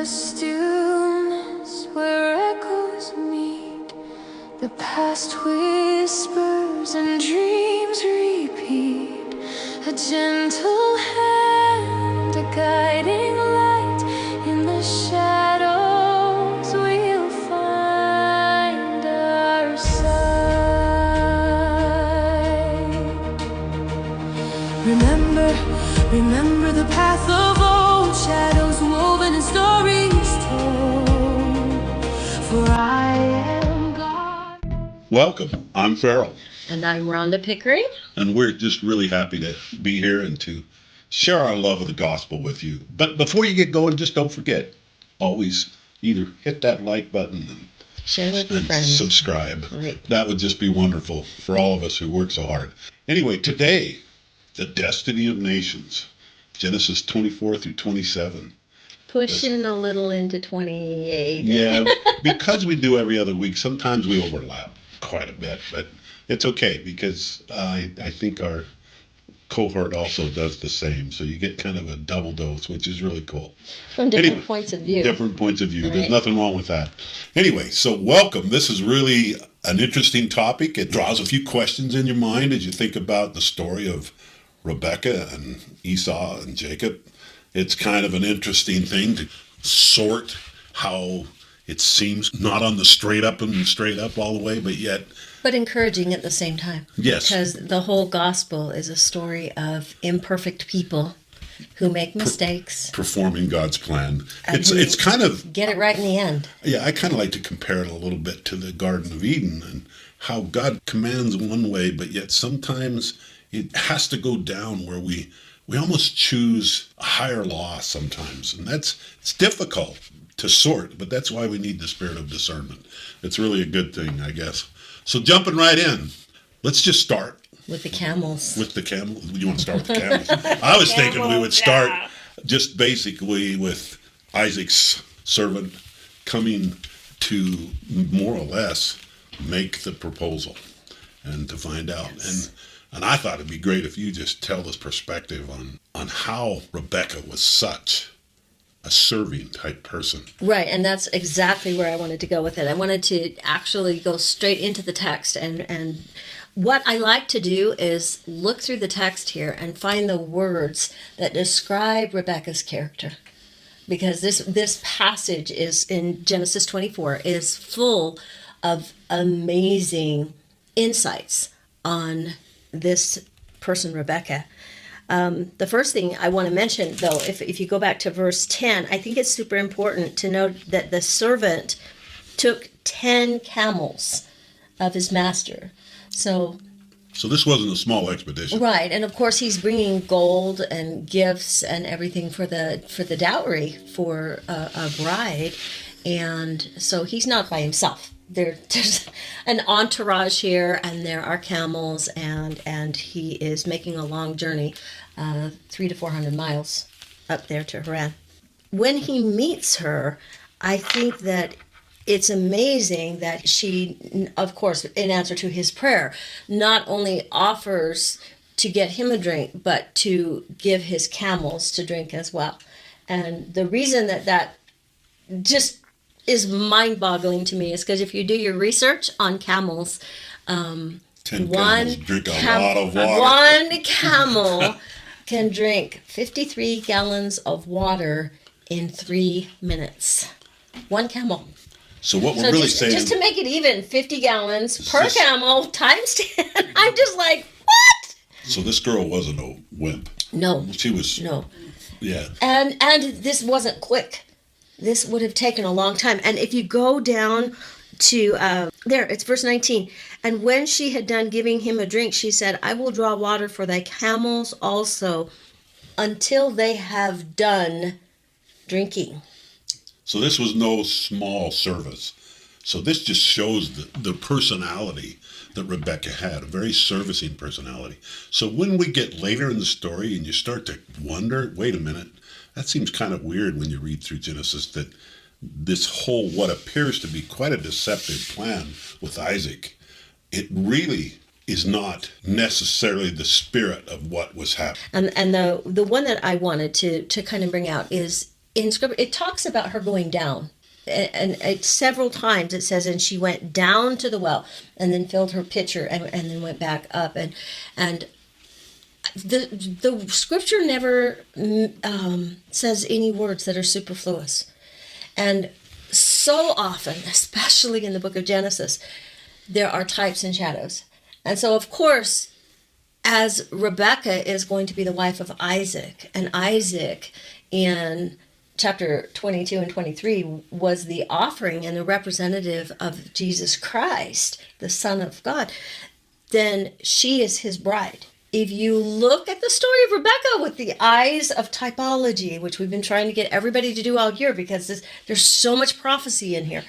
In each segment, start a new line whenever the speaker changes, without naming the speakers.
stillness where echoes meet, the past whispers and dreams repeat. A gentle hand, a guiding light in the shadows, we'll find our sight. Remember the path of old, shadows woven and stories told. For I am God.
Welcome. I'm Farrell.
And I'm Rhonda Pickering.
And we're just really happy to be here and to share our love of the gospel with you. But before you get going, just don't forget, always either hit that like button and
share with your friends.
Subscribe.
Right.
That would just be wonderful for all of us who work so hard. Anyway, today, the destiny of nations, Genesis 24 through 27.
Pushing a little into 28.
Yeah, because we do every other week, sometimes we overlap quite a bit, but it's okay because I think our cohort also does the same. So you get kind of a double dose, which is really cool.
From different points of view.
Different points of view.
Right.
There's nothing wrong with that. Anyway, so welcome. This is really an interesting topic. It draws a few questions in your mind as you think about the story of Rebekah and Esau and Jacob. It's kind of an interesting thing to sort how it seems not on the straight up all the way, but encouraging
at the same time.
Yes.
Because the whole gospel is a story of imperfect people who make mistakes.
Performing God's plan. It's kind of...
get it right in the end.
Yeah, I kind of like to compare it a little bit to the Garden of Eden and how God commands one way, but yet sometimes it has to go down where we almost choose a higher law sometimes. And it's difficult to sort, but that's why we need the spirit of discernment. It's really a good thing, I guess. So jumping right in, let's just start.
With the camels.
With the camels? You want to start with the camels? I was thinking we would start just basically with Isaac's servant coming to more or less make the proposal and to find out.
Yes.
And I thought it'd be great if you just tell this perspective on how Rebekah was such a serving type person.
Right, and that's exactly where I wanted to go with it. I wanted to actually go straight into the text, and what I like to do is look through the text here and find the words that describe Rebekah's character. Because this passage is in Genesis 24 is full of amazing insights on this person, Rebekah. The first thing I want to mention, though, if you go back to verse 10, I think it's super important to note that the servant took 10 camels of his master. So
this wasn't a small expedition.
Right, and of course he's bringing gold and gifts and everything for the dowry for a bride, and so he's not by himself. There's an entourage here, and there are camels, and he is making a long journey, 300 to 400 miles up there to Haran. When he meets her, I think that it's amazing that she, of course, in answer to his prayer, not only offers to get him a drink, but to give his camels to drink as well. And the reason that just is mind-boggling to me is because if you do your research on camels,
10 camels drink a lot of water.
One camel can drink 53 gallons of water in 3 minutes. One camel.
So what we're really saying...
just to make it even, 50 gallons per camel times 10. I'm just like, what?
So this girl wasn't a wimp.
No.
She was...
No.
Yeah.
And this wasn't quick. This would have taken a long time. And if you go down to, there, it's verse 19. And when she had done giving him a drink, she said, I will draw water for thy camels also until they have done drinking.
So this was no small service. So this just shows the personality that Rebekah had, a very servicing personality. So when we get later in the story and you start to wonder, wait a minute, that seems kind of weird when you read through Genesis that this whole, what appears to be quite a deceptive plan with Isaac, it really is not necessarily the spirit of what was happening.
And the one that I wanted to kind of bring out is in scripture, it talks about her going down. And several times it says, and she went down to the well and then filled her pitcher and then went back up. And the scripture never says any words that are superfluous. And so often, especially in the book of Genesis, there are types and shadows. And so, of course, as Rebekah is going to be the wife of Isaac, and Isaac in chapter 22 and 23 was the offering and the representative of Jesus Christ, the Son of God, then she is his bride. If you look at the story of Rebekah with the eyes of typology, which we've been trying to get everybody to do all year because there's so much prophecy in here,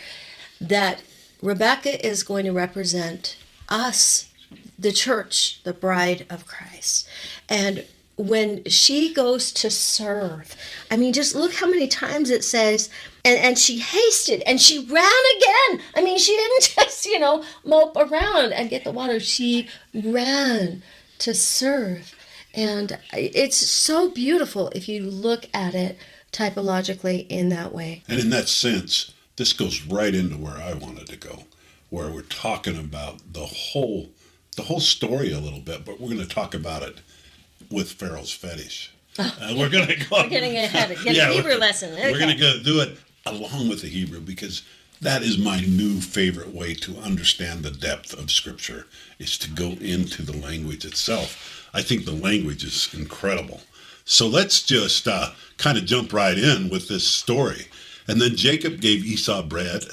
that Rebekah is going to represent us, the church, the bride of Christ. And when she goes to serve, I mean, just look how many times it says, and she hasted and she ran again. I mean, she didn't just, mope around and get the water. She ran to serve. And it's so beautiful if you look at it typologically in that way.
And in that sense, this goes right into where I wanted to go, where we're talking about the whole story a little bit, but we're going to talk about it with Farrell's fetish. We're going to go.
We're getting ahead. Get a Hebrew lesson. Okay.
We're going to go do it along with the Hebrew, because that is my new favorite way to understand the depth of Scripture, is to go into the language itself. I think the language is incredible. So let's just kind of jump right in with this story. And then Jacob gave Esau bread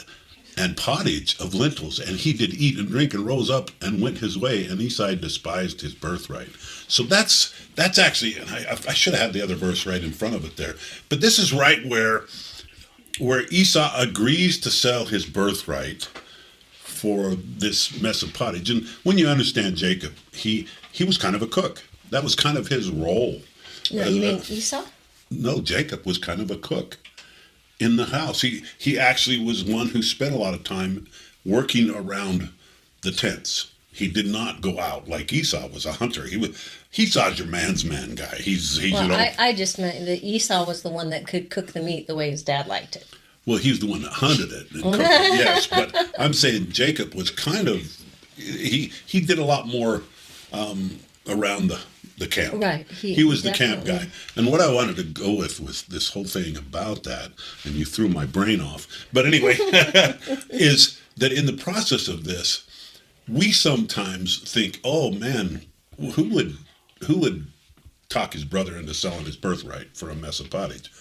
and pottage of lentils, and he did eat and drink and rose up and went his way, and Esau despised his birthright. So that's actually, and I should have had the other verse right in front of it there, but this is right where Esau agrees to sell his birthright for this mess of pottage. And when you understand Jacob, he was kind of a cook. That was kind of his role.
No, you mean Esau?
No, Jacob was kind of a cook in the house. He actually was one who spent a lot of time working around the tents. He did not go out like Esau was a hunter. Esau's your man's man guy.
I just meant that Esau was the one that could cook the meat the way his dad liked it.
Well, he was the one that hunted it and cooked it, yes. But I'm saying Jacob was kind of, he did a lot more around the camp.
Right.
He was the camp guy. And what I wanted to go with was this whole thing about that, and you threw my brain off. But anyway, is that in the process of this, we sometimes think, oh man, who would talk his brother into selling his birthright for a mess of pottage?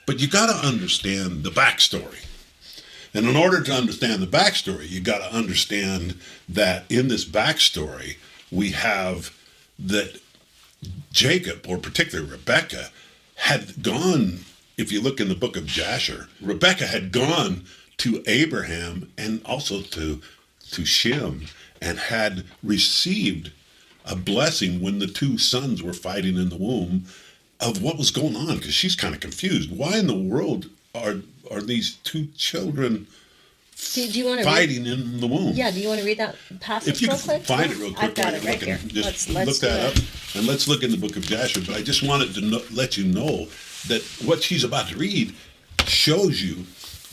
But you got to understand the backstory. And in order to understand the backstory, you got to understand that in this backstory, we have that Jacob, or particularly Rebekah, had gone, if you look in the book of Jasher, Rebekah had gone to Abraham and also to Shem, and had received a blessing when the two sons were fighting in the womb of what was going on, because she's kind of confused. Why in the world are these two children
do you want to
fighting in the womb?
Yeah, do you want to read that passage
if you
real
can
quick?
find it real quick,
I've got it right here.
Just
let's
look that up, and let's look in the book of Jasher. But I just wanted to let you know that what she's about to read shows you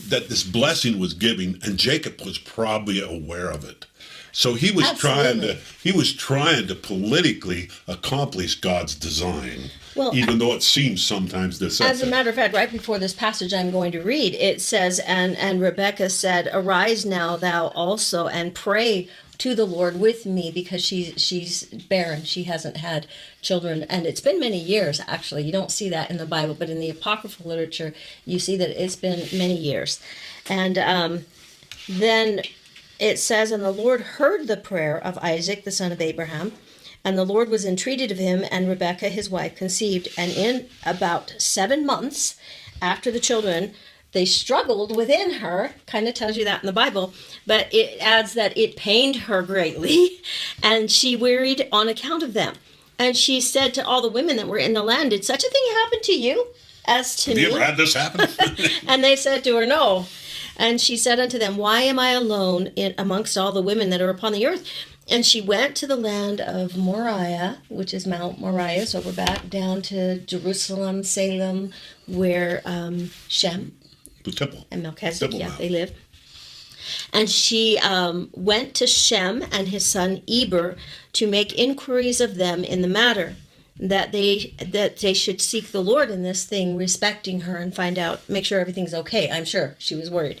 that this blessing was given, and Jacob was probably aware of it. So he was trying to politically accomplish God's design, even though it seems sometimes deceptive.
As a matter of fact, right before this passage I'm going to read, it says, and Rebekah said, "Arise now, thou also, and pray to the Lord with me," because she's barren. She hasn't had children, and it's been many years, actually. You don't see that in the Bible, but in the apocryphal literature, you see that it's been many years. And then it says, "And the Lord heard the prayer of Isaac, the son of Abraham, and the Lord was entreated of him, and Rebekah his wife conceived. And in about 7 months after the children, they struggled within her," kind of tells you that in the Bible, but it adds that it pained her greatly, and she wearied on account of them. And she said to all the women that were in the land, "Did such a thing happen to you as to me?"
Have you ever had this happen?
And they said to her, "No." And she said unto them, "Why am I alone amongst all the women that are upon the earth? And she went to the land of Moriah, which is Mount Moriah. So we're back down to Jerusalem, Salem, where Shem
The temple.
and Melchizedek,
Temple Mount.
they lived. And she went to Shem and his son Eber to make inquiries of them in the matter, that they should seek the Lord in this thing, respecting her, and find out, make sure everything's okay. I'm sure she was worried.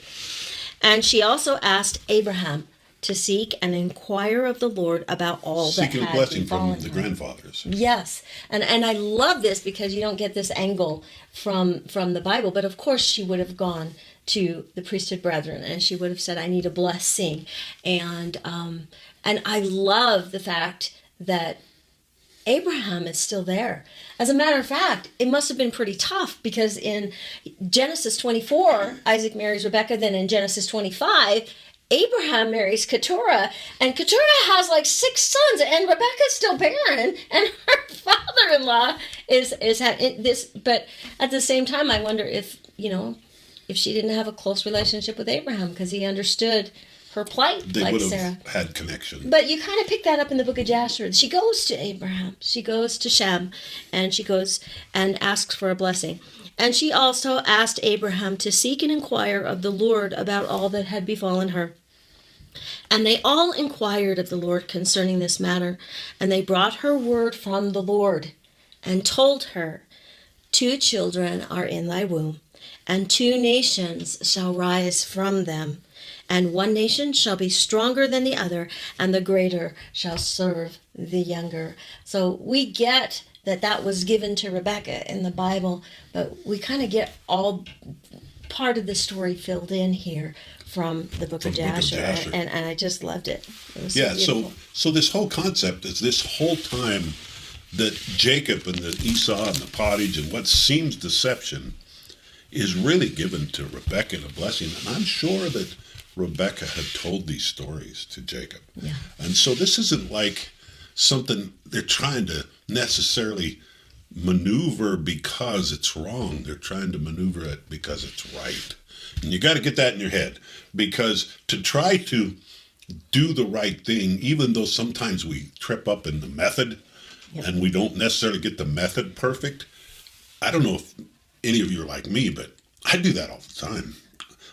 And she also asked Abraham to seek and inquire of the Lord about all
Seeking
that
a
had
blessing
befallen
from the
her.
grandfathers.
Yes, and I love this because you don't get this angle from the Bible. But of course, she would have gone to the priesthood brethren, and she would have said, "I need a blessing," and I love the fact that Abraham is still there. As a matter of fact, it must have been pretty tough because in Genesis 24, Isaac marries Rebekah. Then in Genesis 25. Abraham marries Keturah, and Keturah has like 6 sons, and Rebekah's still barren, and her father-in-law is having this. But at the same time, I wonder if she didn't have a close relationship with Abraham because he understood her plight,
They
like
would have
Sarah.
had connection.
But you kind of pick that up in the book of Jasher. She goes to Abraham, she goes to Shem, and she goes and asks for a blessing. And she also asked Abraham to seek and inquire of the Lord about all that had befallen her. And they all inquired of the Lord concerning this matter, and they brought her word from the Lord, and told her, 2 children are in thy womb, and 2 nations shall rise from them, and one nation shall be stronger than the other, and the greater shall serve the younger. So we get that was given to Rebekah in the Bible, but we kind of get all part of the story filled in here from the book of Jasher, and I just loved it. It was
Yeah,
so beautiful.
so this whole concept is this whole time that Jacob and the Esau and the pottage and what seems deception is really given to Rebekah in a blessing. And I'm sure that Rebekah had told these stories to Jacob.
Yeah.
And so this isn't like something they're trying to necessarily maneuver because it's wrong. They're trying to maneuver it because it's right. And you got to get that in your head, because to try to do the right thing, even though sometimes we trip up in the method,
Yep.
and we don't necessarily get the method perfect. I don't know if any of you are like me, but I do that all the time.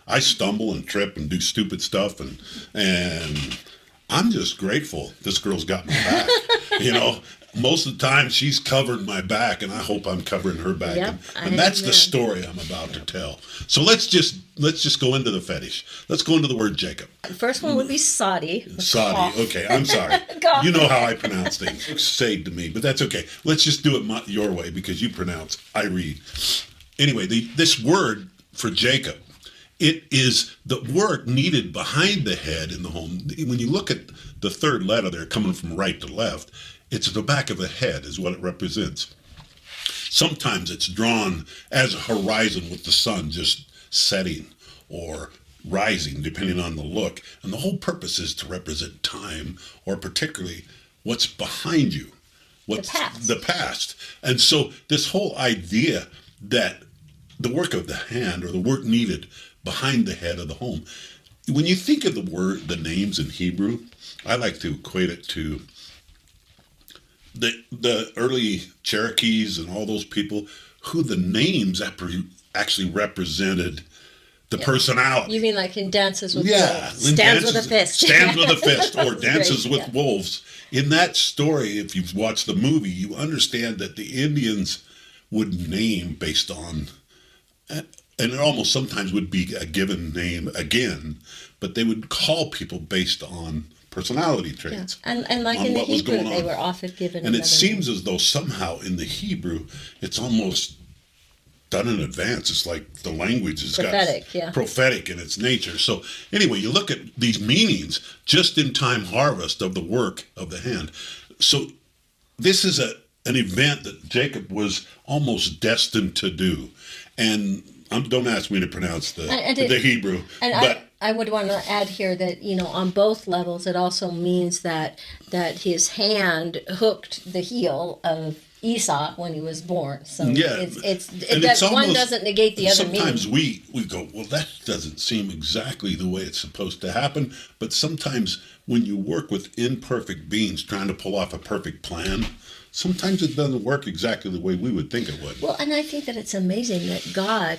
I stumble and trip and do stupid stuff, and I'm just grateful this girl's got my back. Most of the time she's covering my back, and I hope I'm covering her back.
Yep,
and that's the
amen.
story I'm about to tell. So let's just go into the fetish. Let's go into the word Jacob.
The first one would be Saudi.
Saudi. Okay, I'm sorry.
Cough.
You know how I pronounce things. It's saved to me, but that's okay. Let's just do it your way, because you pronounce, I read. Anyway, this word for Jacob, it is the word needed behind the head in the home. When you look at the third letter there coming from right to left, it's the back of the head is what it represents. Sometimes it's drawn as a horizon with the sun just setting or rising, depending on the look. And the whole purpose is to represent time, or particularly what's behind you, what's
past.
the past. And so this whole idea that the work of the hand, or the work needed behind the head of the home, when you think of the names in Hebrew, I like to equate it to the early Cherokees and all those people who the names actually represented the personality.
You mean like in Dances with
Yeah,
Wolves? Stands with a fist.
Stands with a fist, or
That's
Dances
great,
with
yeah.
Wolves. In that story, if you've watched the movie, you understand that the Indians would name based on, and it almost sometimes would be a given name again, but they would call people based on personality
Yeah.
traits.
And like
on
in the
what was
Hebrew,
going
they
on.
were often given
And it
another
seems
name.
as though somehow in the Hebrew, it's almost done in advance. It's like the language has
Prophetic,
got
yeah.
prophetic in its nature. So anyway, you look at these meanings, just in time harvest of the work of the hand. So this is an event that Jacob was almost destined to do. And don't ask me to pronounce the Hebrew.
And
but
I would want to add here that, on both levels, it also means that his hand hooked the heel of Esau when he was born. So
Yeah,
one doesn't negate the other meaning.
Sometimes we go, well, that doesn't seem exactly the way it's supposed to happen. But sometimes when you work with imperfect beings trying to pull off a perfect plan, sometimes it doesn't work exactly the way we would think it would.
Well, and I think that it's amazing that God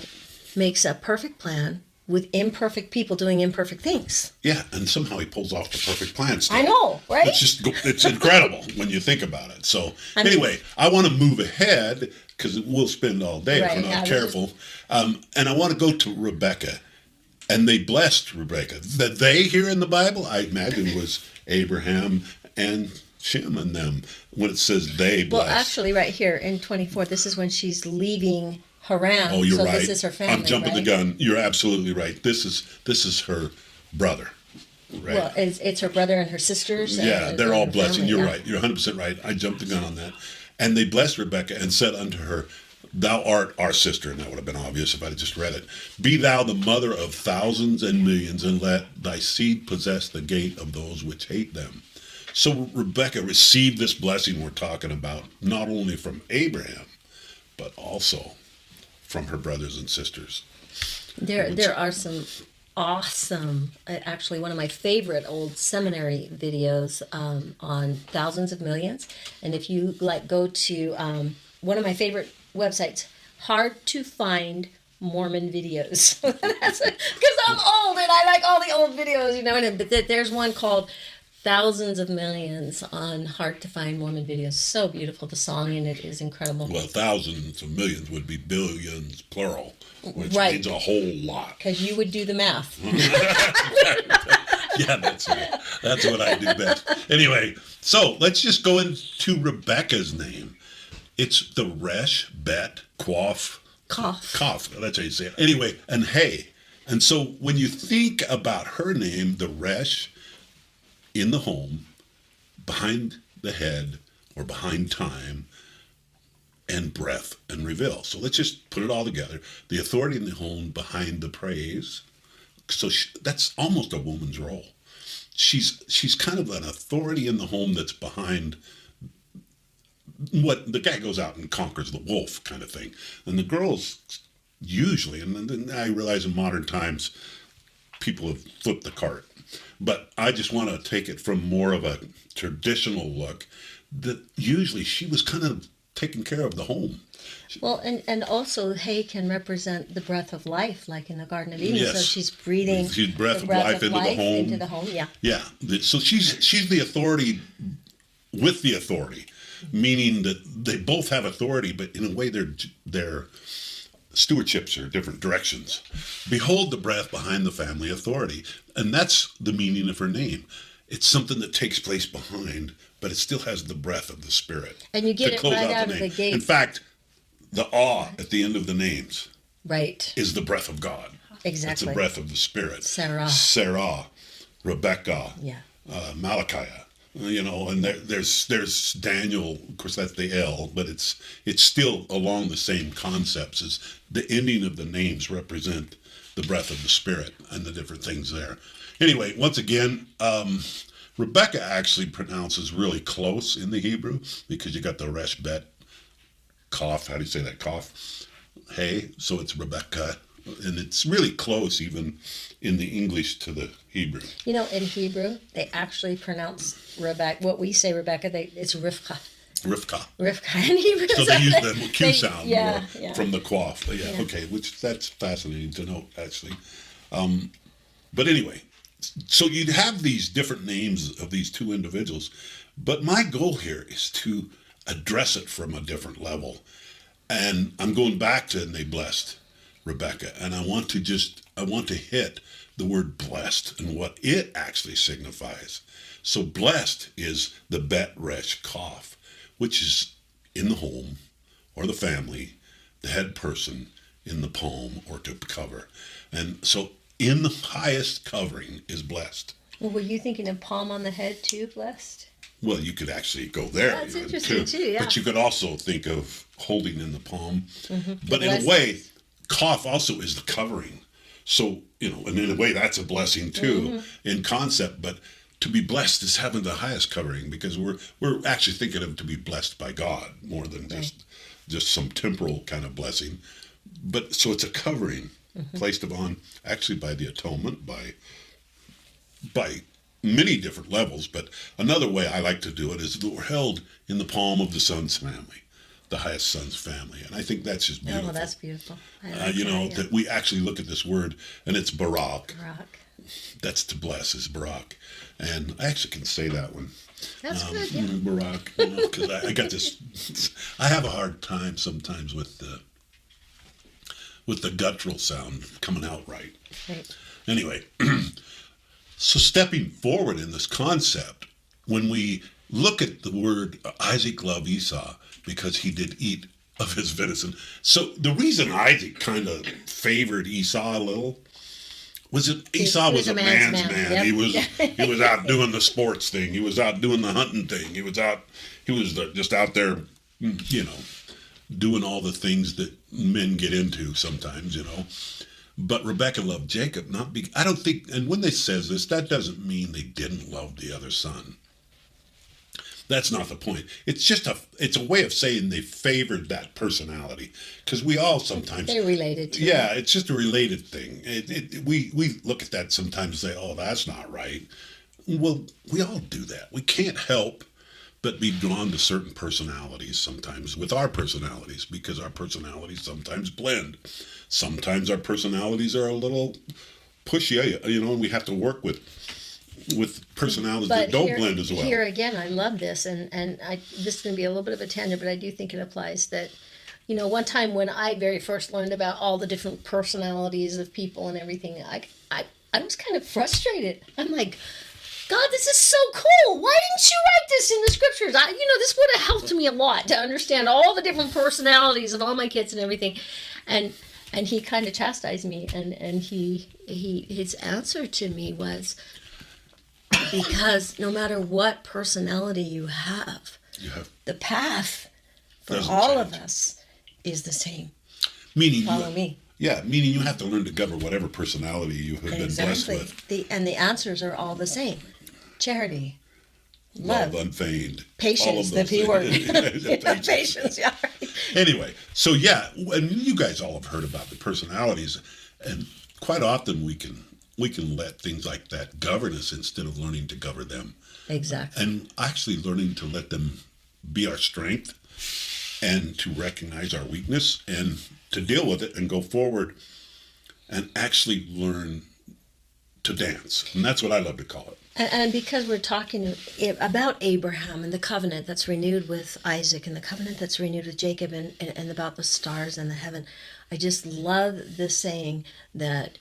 makes a perfect plan with imperfect people doing imperfect things.
Yeah, and somehow he pulls off the perfect plan still.
I know, right?
It's incredible when you think about it. So anyway, I want to move ahead because we'll spend all day if we're not careful. And I want to go to Rebekah. And they blessed Rebekah. The they here in the Bible, I imagine, was Abraham and Shem and them. When it says they blessed.
Well, actually, right here in 24, this is when she's leaving Haran.
Oh, you're right.
This is her family.
I'm jumping the gun. You're absolutely right. This is her brother. Right.
Well, it's her brother and her sisters.
Yeah, they're all blessing. You're right. You're 100% right. I jumped the gun on that. And they blessed Rebekah and said unto her, Thou art our sister. And that would have been obvious if I had just read it. Be thou the mother of thousands and millions, and let thy seed possess the gate of those which hate them. So Rebekah received this blessing we're talking about, not only from Abraham, but also from her brothers and sisters.
There are some awesome, actually one of my favorite old seminary videos on thousands of millions. And if you go to one of my favorite websites, hard to find Mormon videos. Because I'm old and I like all the old videos, but there's one called Thousands of Millions on hard to find Mormon videos. So beautiful. The song in it is incredible.
Well, thousands of millions would be billions, plural, which means a whole lot.
Because you would do the math.
Yeah, that's right. That's what I do best. Anyway, so let's just go into Rebekah's name. It's the Resh, Bet, Quaff. Kof. That's how you say it. Anyway, and Hey. And so when you think about her name, the Resh, in the home, behind the head, or behind time, and breath and reveal. So let's just put it all together. The authority in the home, behind the praise. So that's almost a woman's role. She's kind of an authority in the home that's behind what the guy goes out and conquers the wolf kind of thing. And the girls usually, and then I realize in modern times, people have flipped the cart. But I just want to take it from more of a traditional look that usually she was kind of taking care of the home.
Well, and also hay can represent the breath of life, like in the Garden of Eden.
Yes.
So she's breathing
the breath of life into the home.
Yeah.
Yeah. So she's the authority with the authority, meaning that they both have authority, but in a way they're stewardships are different directions. Behold the breath behind the family authority. And that's the meaning of her name. It's something that takes place behind, but it still has the breath of the Spirit.
And you get it right out of the gate.
In fact, the awe at the end of the names is the breath of God.
Exactly.
It's the breath of the Spirit.
Sarah,
Rebekah, Malachi. And there's Daniel. Of course, that's the L, but it's still along the same concepts. As the ending of the names represent the breath of the Spirit and the different things there. Anyway, once again, Rebekah actually pronounces really close in the Hebrew because you got the resh bet, cough. How do you say that? Cough. Hey, so it's Rebekah. And it's really close even in the English to the Hebrew.
In Hebrew, they actually pronounce Rebekah, what we say Rebekah, it's Rivka.
Rivka.
In Hebrew.
So they use the Q sound from the quaff. Okay, which that's fascinating to note, actually. But anyway, so you'd have these different names of these two individuals, but my goal here is to address it from a different level. And I'm going back to, and they blessed Rebekah, and I want to hit the word blessed and what it actually signifies. So blessed is the bet resh kof, which is in the home or the family, the head person in the palm or to cover. And so in the highest covering is blessed.
Well, were you thinking of palm on the head too, blessed?
Well, you could actually go there.
That's interesting too, yeah.
But you could also think of holding in the palm.
Mm-hmm.
But in a way, kof also is the covering. So, and in a way that's a blessing too in concept, but to be blessed is having the highest covering, because we're actually thinking of to be blessed by God more than just some temporal kind of blessing. But so it's a covering placed upon actually by the atonement, by many different levels. But another way I like to do it is that we're held in the palm of the Son's family, the highest Son's family. And I think that's just beautiful.
Oh, that's beautiful. I like
that we actually look at this word, and it's Barak.
Barak.
That's to bless, is Barak. And I actually can say that one.
That's good, yeah.
Barak, because I got this. I have a hard time sometimes with the guttural sound coming out right.
Right.
Anyway, so stepping forward in this concept, when we look at the word Isaac loved Esau because he did eat of his venison. So the reason Isaac kind of favored Esau a little was that Esau was a man's man.
Yep.
He was out doing the sports thing. He was out doing the hunting thing. He was just out there, doing all the things that men get into sometimes, But Rebekah loved Jacob, I don't think, and when they says this, that doesn't mean they didn't love the other son. That's not the point. It's a way of saying they favored that personality, because we all sometimes
They're related to
yeah, it's just a related thing. We look at that sometimes and say, oh, that's not right. Well, we all do that. We can't help but be drawn to certain personalities sometimes with our personalities, because our personalities sometimes blend. Sometimes our personalities are a little pushy, and we have to work with personalities that don't blend as well.
Here again, I love this, and this is going to be a little bit of a tangent, but I do think it applies that, one time when I very first learned about all the different personalities of people and everything, I was kind of frustrated. I'm like, God, this is so cool. Why didn't you write this in the scriptures? This would have helped me a lot to understand all the different personalities of all my kids and everything. And he kind of chastised me, and his answer to me was, because no matter what personality you have the path for all of us is the same.
Meaning,
follow me.
Yeah, meaning you have to learn to govern whatever personality you have been blessed with.
And the answers are all the same. Charity, love,
unfeigned,
patience, the P word. Patience, yeah. Right.
Anyway, so yeah, and you guys all have heard about the personalities, and quite often we can let things like that govern us instead of learning to govern them.
Exactly.
And actually learning to let them be our strength, and to recognize our weakness, and to deal with it and go forward and actually learn to dance. And that's what I love to call it.
And because we're talking about Abraham and the covenant that's renewed with Isaac and the covenant that's renewed with Jacob and about the stars and the heaven, I just love the saying that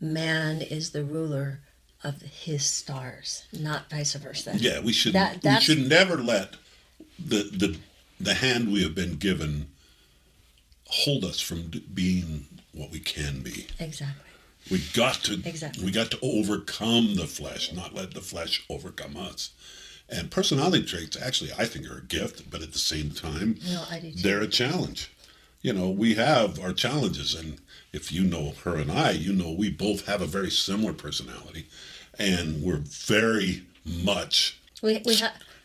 man is the ruler of his stars, not vice versa.
Yeah, we should never let the hand we have been given hold us from being what we can be.
Exactly.
We got to overcome the flesh, not let the flesh overcome us. And personality traits, actually, I think are a gift, but at the same time, they're a challenge. We have our challenges, and if you know her and I, we both have a very similar personality, and we're very much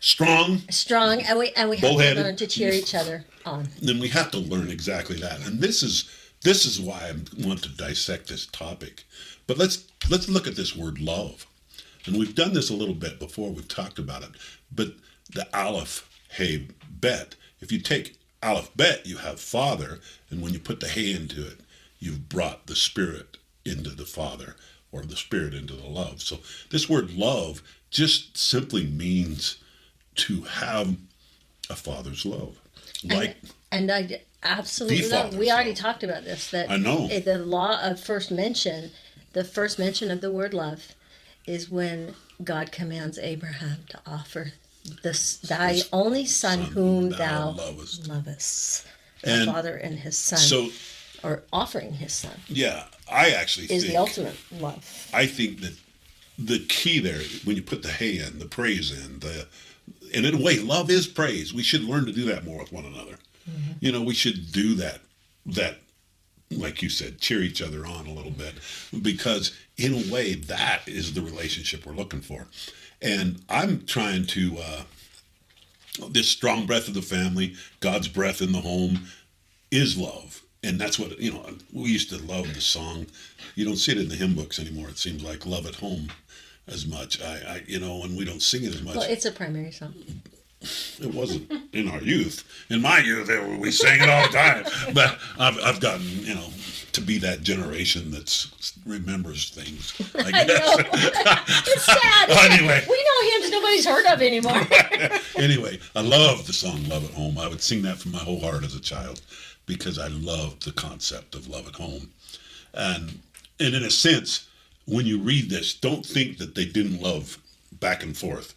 strong, and we have to learn to cheer each other on. Then we have to learn exactly that, and this is why I want to dissect this topic. But let's look at this word love, and we've done this a little bit before. We've talked about it, but the Aleph, Hey, Bet. If you take Aleph, Bet, you have Father, and when you put the Hey into it, you've brought the Spirit into the Father, or the Spirit into the love. So this word love just simply means to have a father's love.
And I absolutely love. We already talked about this. That
I know.
The law of first mention, the first mention of the word love, is when God commands Abraham to offer thy only son whom thou lovest. The father and his son, or offering his son.
Yeah, I actually think
the ultimate love.
I think that the key there, when you put the hey in, the praise in, and in a way, love is praise. We should learn to do that more with one another. Mm-hmm. We should do that, like you said, cheer each other on a little bit, because in a way, that is the relationship we're looking for. And I'm trying to, this strong breath of the family, God's breath in the home is love. And that's what, we used to love the song. You don't see it in the hymn books anymore. It seems like Love at Home as much. And we don't sing it as much.
Well, it's a primary song.
It wasn't in our youth. In my youth, we sang it all the time. But I've gotten, to be that generation that remembers things. I guess.
It's sad.
Anyway.
We know hymns nobody's heard of anymore.
Anyway, I love the song Love at Home. I would sing that from my whole heart as a child because I loved the concept of love at home. And in a sense, when you read this, don't think that they didn't love back and forth.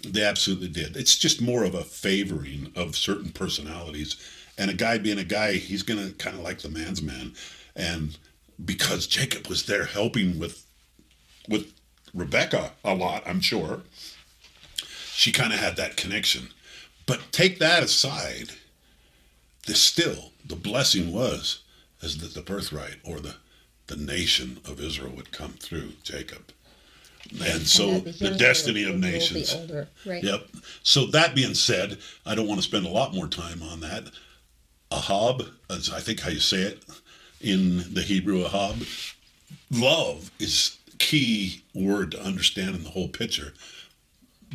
They absolutely did. It's just more of a favoring of certain personalities. And a guy being a guy, he's going to kind of like the man's man. And because Jacob was there helping with Rebekah a lot, I'm sure, she kind of had that connection. But take that aside, the blessing was as that the birthright or the nation of Israel would come through Jacob. And so the destiny of nations.
Older, right?
Yep. So that being said, I don't want to spend a lot more time on that. Ahab, as I think how you say it in the Hebrew, Ahab, love is key word to understanding the whole picture.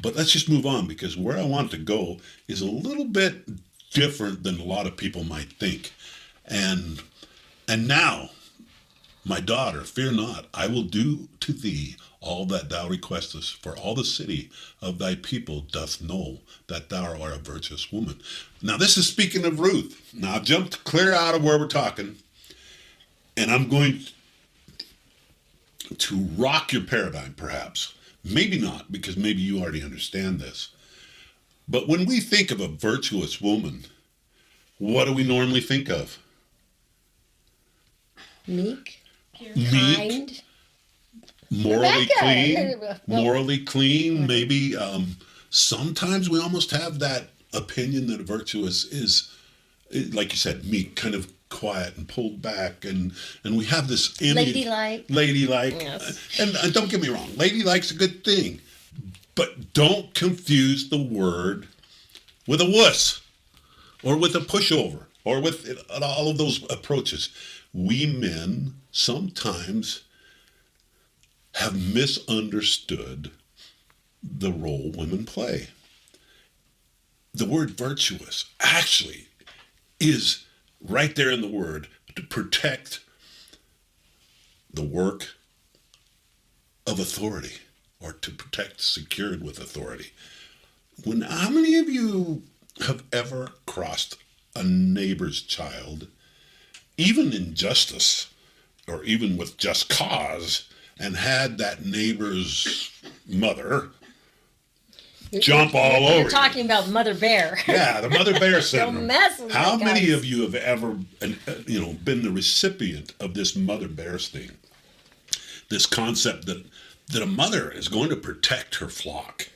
But let's just move on because where I want to go is a little bit different than a lot of people might think. And now, my daughter, fear not, I will do to thee all that thou requestest, for all the city of thy people doth know that thou art a virtuous woman. Now, this is speaking of Ruth. Now, I've jumped clear out of where we're talking, and I'm going to rock your paradigm, perhaps. Maybe not, because maybe you already understand this. But when we think of a virtuous woman, what do we normally think of?
Meek,
Meek, morally clean, maybe. Sometimes we almost have that opinion that a virtuous is, like you said, meek, kind of quiet and pulled back, and we have this image. Ladylike.
Yes.
And don't get me wrong, ladylike's a good thing, but don't confuse the word with a wuss, or with a pushover, or with all of those approaches. We men sometimes have misunderstood the role women play. The word virtuous actually is right there in the word to protect the work of authority, or to protect secured with authority. How many of you have ever crossed a neighbor's child, even in justice, or even with just cause, and had that neighbor's mother jump all over
You're talking about Mother Bear.
Yeah, the Mother Bear syndrome.
Don't mess with
How
me,
many
guys.
of you have ever, been the recipient of this Mother Bears thing? This concept that a mother is going to protect her flock.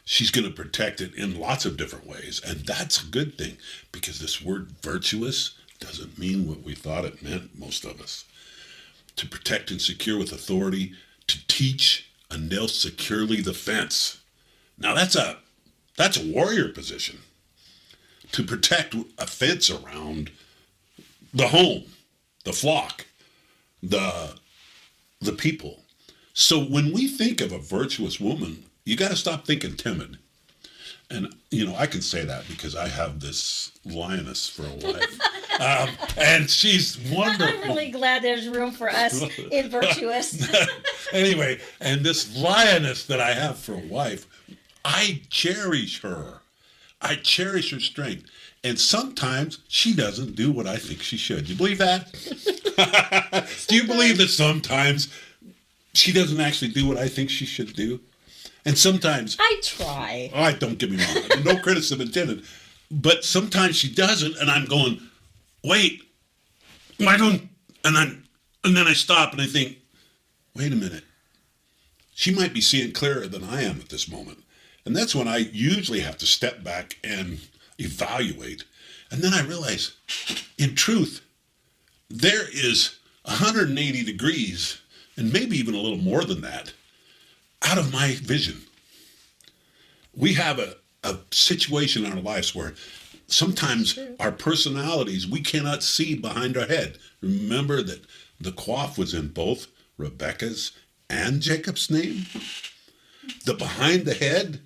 She's going to protect it in lots of different ways, and that's a good thing, because this word virtuous doesn't mean what we thought it meant, most of us. To protect and secure with authority, to teach and nail securely the fence. Now that's a warrior position. To protect a fence around the home, the flock, the people. So when we think of a virtuous woman, you got to stop thinking timid. And, I can say that because I have this lioness for a wife. And she's wonderful.
I'm really glad there's room for us in Virtuous.
Anyway, and this lioness that I have for a wife, I cherish her. I cherish her strength. And sometimes she doesn't do what I think she should. Do you believe that? Do you believe that sometimes she doesn't actually do what I think she should do? And sometimes
I try.
Don't get me wrong. No criticism intended. But sometimes she doesn't, and I'm going, wait, why don't, and then I stop and I think, wait a minute. She might be seeing clearer than I am at this moment. And that's when I usually have to step back and evaluate. And then I realize, in truth, there is 180 degrees, and maybe even a little more than that, out of my vision. We have a situation in our lives where sometimes our personalities, we cannot see behind our head. Remember that the coif was in both Rebekah's and Jacob's name? The behind the head.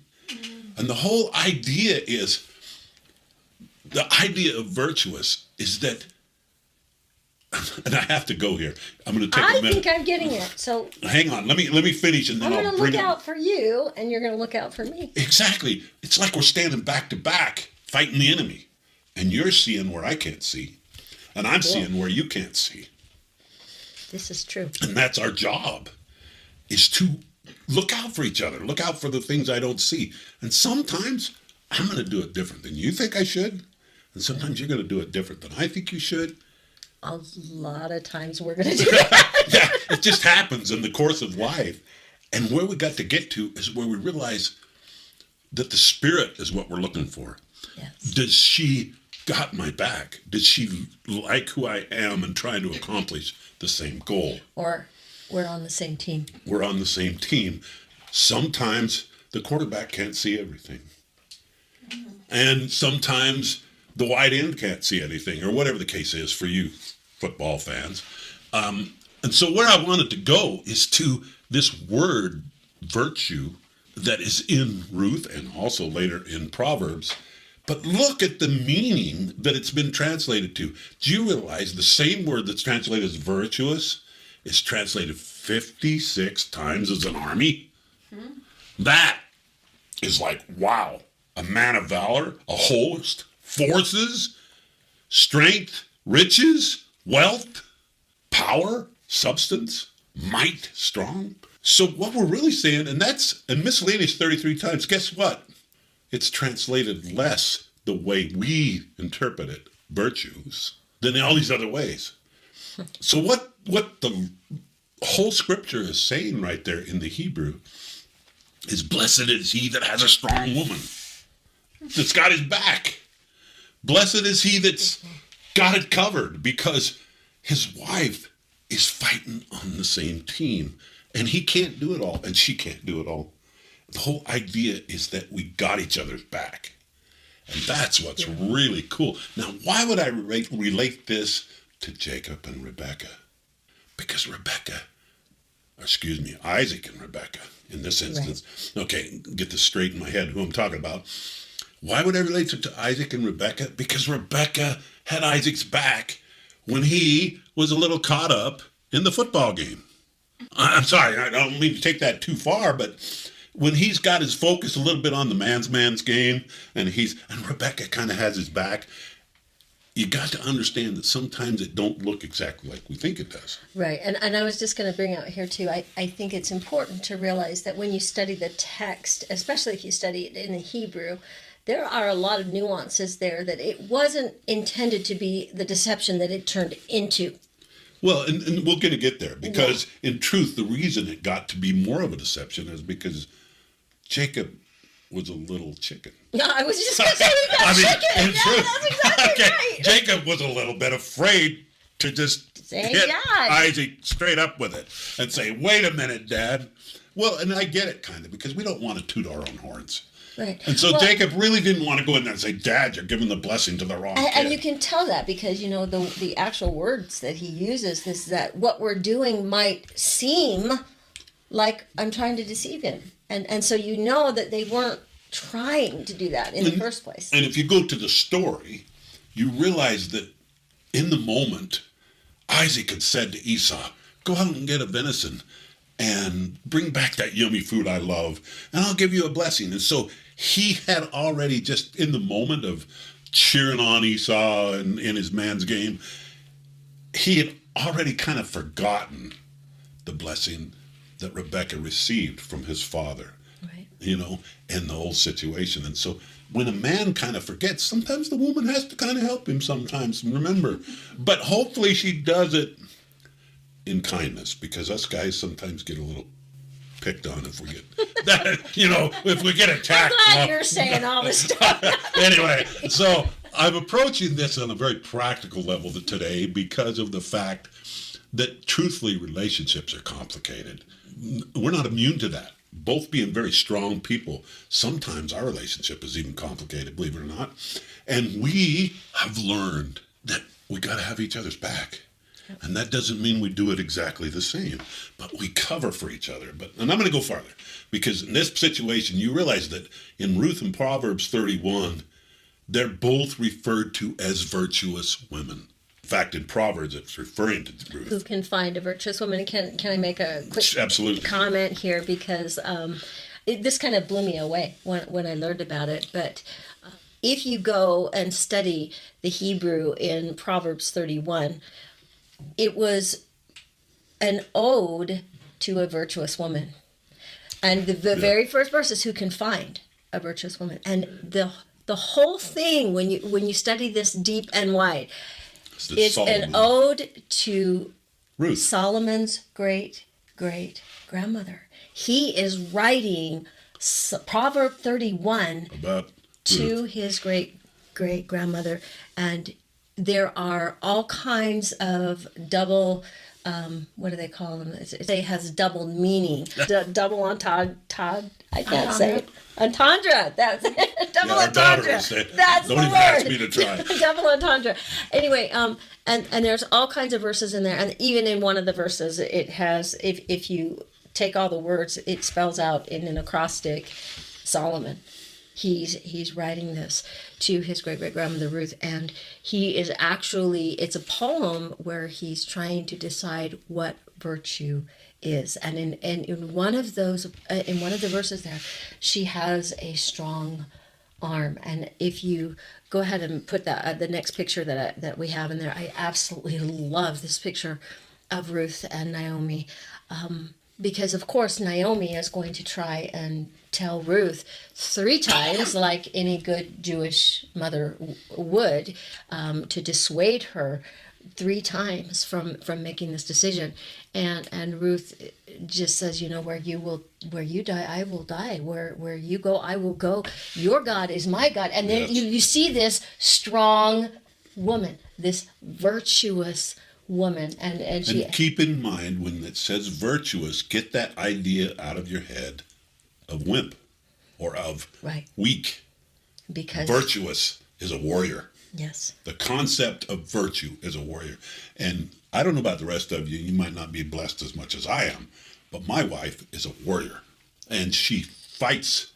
And the whole idea is, the idea of virtuous is that, and I have to go here. I'm going to take a minute.
I think I'm getting it. So
hang on. Let me finish, and then
I'm
I'll
going to
bring
look
it.
out for you, and you're going to look out for me.
Exactly. It's like we're standing back to back, fighting the enemy. And you're seeing where I can't see. And I'm seeing where you can't see.
This is true.
And that's our job, is to look out for each other. Look out for the things I don't see. And sometimes I'm going to do it different than you think I should. And sometimes you're going to do it different than I think you should.
A lot of times we're going to do that.
Yeah, it just happens in the course of life. And where we got to get to is where we realize that the Spirit is what we're looking for.
Yes.
Does she got my back? Does she like who I am and trying to accomplish the same goal?
Or we're on the same team.
We're on the same team. Sometimes the quarterback can't see everything. And sometimes the wide end can't see anything, or whatever the case is for you football fans. And so where I wanted to go is to this word virtue that is in Ruth and also later in Proverbs. But look at the meaning that it's been translated to. Do you realize the same word that's translated as virtuous is translated 56 times as an army? That is like, wow, a man of valor, a host, forces, strength, riches, wealth, power, substance, might, strong. So what we're really saying, and miscellaneous 33 times, guess what? It's translated less the way we interpret it, virtues, than in all these other ways. So what the whole scripture is saying right there in the Hebrew is, blessed is he that has a strong woman that's got his back. Blessed is he that's got it covered, because his wife is fighting on the same team, and he can't do it all, and she can't do it all. The whole idea is that we got each other's back. And that's what's really cool. Now, why would I relate this to Jacob and Rebekah? Because Isaac and Rebekah, in this instance. Right. Okay, get this straight in my head, who I'm talking about. Why would I relate it to Isaac and Rebekah? Because Rebekah had Isaac's back when he was a little caught up in the football game. I'm sorry, I don't mean to take that too far, but when he's got his focus a little bit on the man's game, and Rebekah kind of has his back, you got to understand that sometimes it don't look exactly like we think it does.
Right, and I was just going to bring out here too, I think it's important to realize that when you study the text, especially if you study it in the Hebrew, there are a lot of nuances there that it wasn't intended to be the deception that it turned into.
Well, and we're going to get there, because in truth, the reason it got to be more of a deception is because Jacob was a little chicken.
Yeah, I was just going to say chicken.
In truth,
that's exactly right.
Jacob was a little bit afraid to just hit Isaac straight up with it and say, wait a minute, Dad. Well, and I get it kind of, because we don't want to toot our own horns.
Right.
And so Jacob really didn't want to go in there and say, Dad, you're giving the blessing to the wrong kid.
And you can tell that because, the actual words that he uses is that what we're doing might seem like I'm trying to deceive him. And so you know that they weren't trying to do that in the first place.
And if you go to the story, you realize that in the moment, Isaac had said to Esau, go out and get a venison and bring back that yummy food I love, and I'll give you a blessing. And so he had already, just in the moment of cheering on Esau and in his man's game, he had already kind of forgotten the blessing that Rebekah received from his father, right? In the whole situation. And so when a man kind of forgets, sometimes the woman has to kind of help him sometimes, remember. But hopefully she does it in kindness, because us guys sometimes get a little picked on if we get that, if we get attacked.
I'm glad you're saying all this stuff.
Anyway, so I'm approaching this on a very practical level today because of the fact that truthfully relationships are complicated. We're not immune to that. both being very strong people. Sometimes our relationship is even complicated, believe it or not. And we have learned that we got to have each other's back. And that doesn't mean we do it exactly the same, but we cover for each other. And I'm going to go farther, because in this situation, you realize that in Ruth and Proverbs 31, they're both referred to as virtuous women. In fact, in Proverbs, it's referring to Ruth.
Who can find a virtuous woman? Can I make a quick
Absolutely.
comment here? Because this kind of blew me away when I learned about it. But if you go and study the Hebrew in Proverbs 31, it was an ode to a virtuous woman. And the very first verse is, who can find a virtuous woman? And the whole thing, when you study this deep and wide, it's an ode to
Ruth,
Solomon's great grandmother. He is writing Proverb 31
about
to
Ruth.
his great grandmother, and there are all kinds of double, what do they call them? It has double meaning. Double entendre. I can't say it. Entendre. That's it. Double entendre. That's
don't
the
even
word.
ask me to try.
Double entendre. Anyway, and there's all kinds of verses in there, and even in one of the verses, it has, if you take all the words, it spells out in an acrostic, Solomon. He's writing this to his great-great-grandmother Ruth, and he is actually, it's a poem where he's trying to decide what virtue is. And in one of those, in one of the verses there, she has a strong arm. And if you go ahead and put that the next picture that we have in there, I absolutely love this picture of Ruth and Naomi. Because, of course, Naomi is going to try and tell Ruth 3 times, like any good Jewish mother would, to dissuade her 3 times from making this decision. And Ruth just says, where you die, I will die. Where you go, I will go. Your God is my God. And then you see this strong woman, this virtuous woman, and she,
and keep in mind, when it says virtuous, get that idea out of your head of wimp or of weak.
Because
virtuous is a warrior.
Yes.
The concept of virtue is a warrior. And I don't know about the rest of you, you might not be blessed as much as I am, but my wife is a warrior, and she fights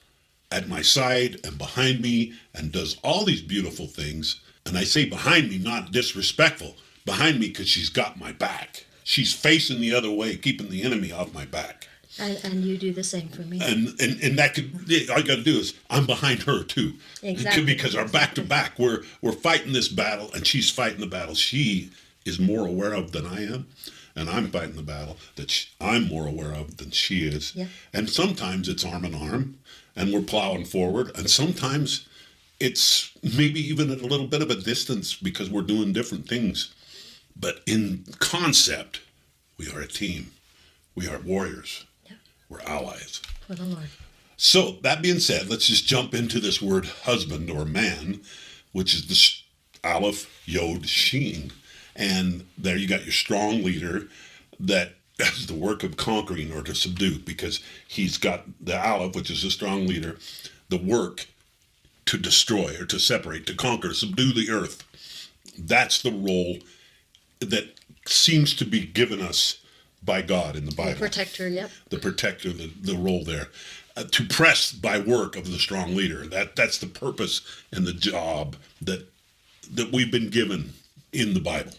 at my side and behind me and does all these beautiful things. And I say behind me, not disrespectful, behind me, because she's got my back. She's facing the other way, keeping the enemy off my back.
And you do the same for me.
And that could, all you got to do is, I'm behind her too.
Exactly.
Because our back to back, we're fighting this battle, and she's fighting the battle she is more aware of than I am, and I'm fighting the battle that I'm more aware of than she is.
Yeah.
And sometimes it's arm in arm, and we're plowing forward, and sometimes it's maybe even at a little bit of a distance because we're doing different things. But in concept, we are a team. We are warriors. Yeah. We're allies.
For the Lord.
So, that being said, let's just jump into this word husband or man, which is the Aleph, Yod, Shin. And there you got your strong leader that does the work of conquering or to subdue, because he's got the Aleph, which is a strong leader, the work to destroy or to separate, to conquer, subdue the earth. That's the role that seems to be given us by God in the Bible.
The protector, yep.
The protector, the role there. To press by work of the strong leader. That's the purpose and the job that we've been given in the Bible.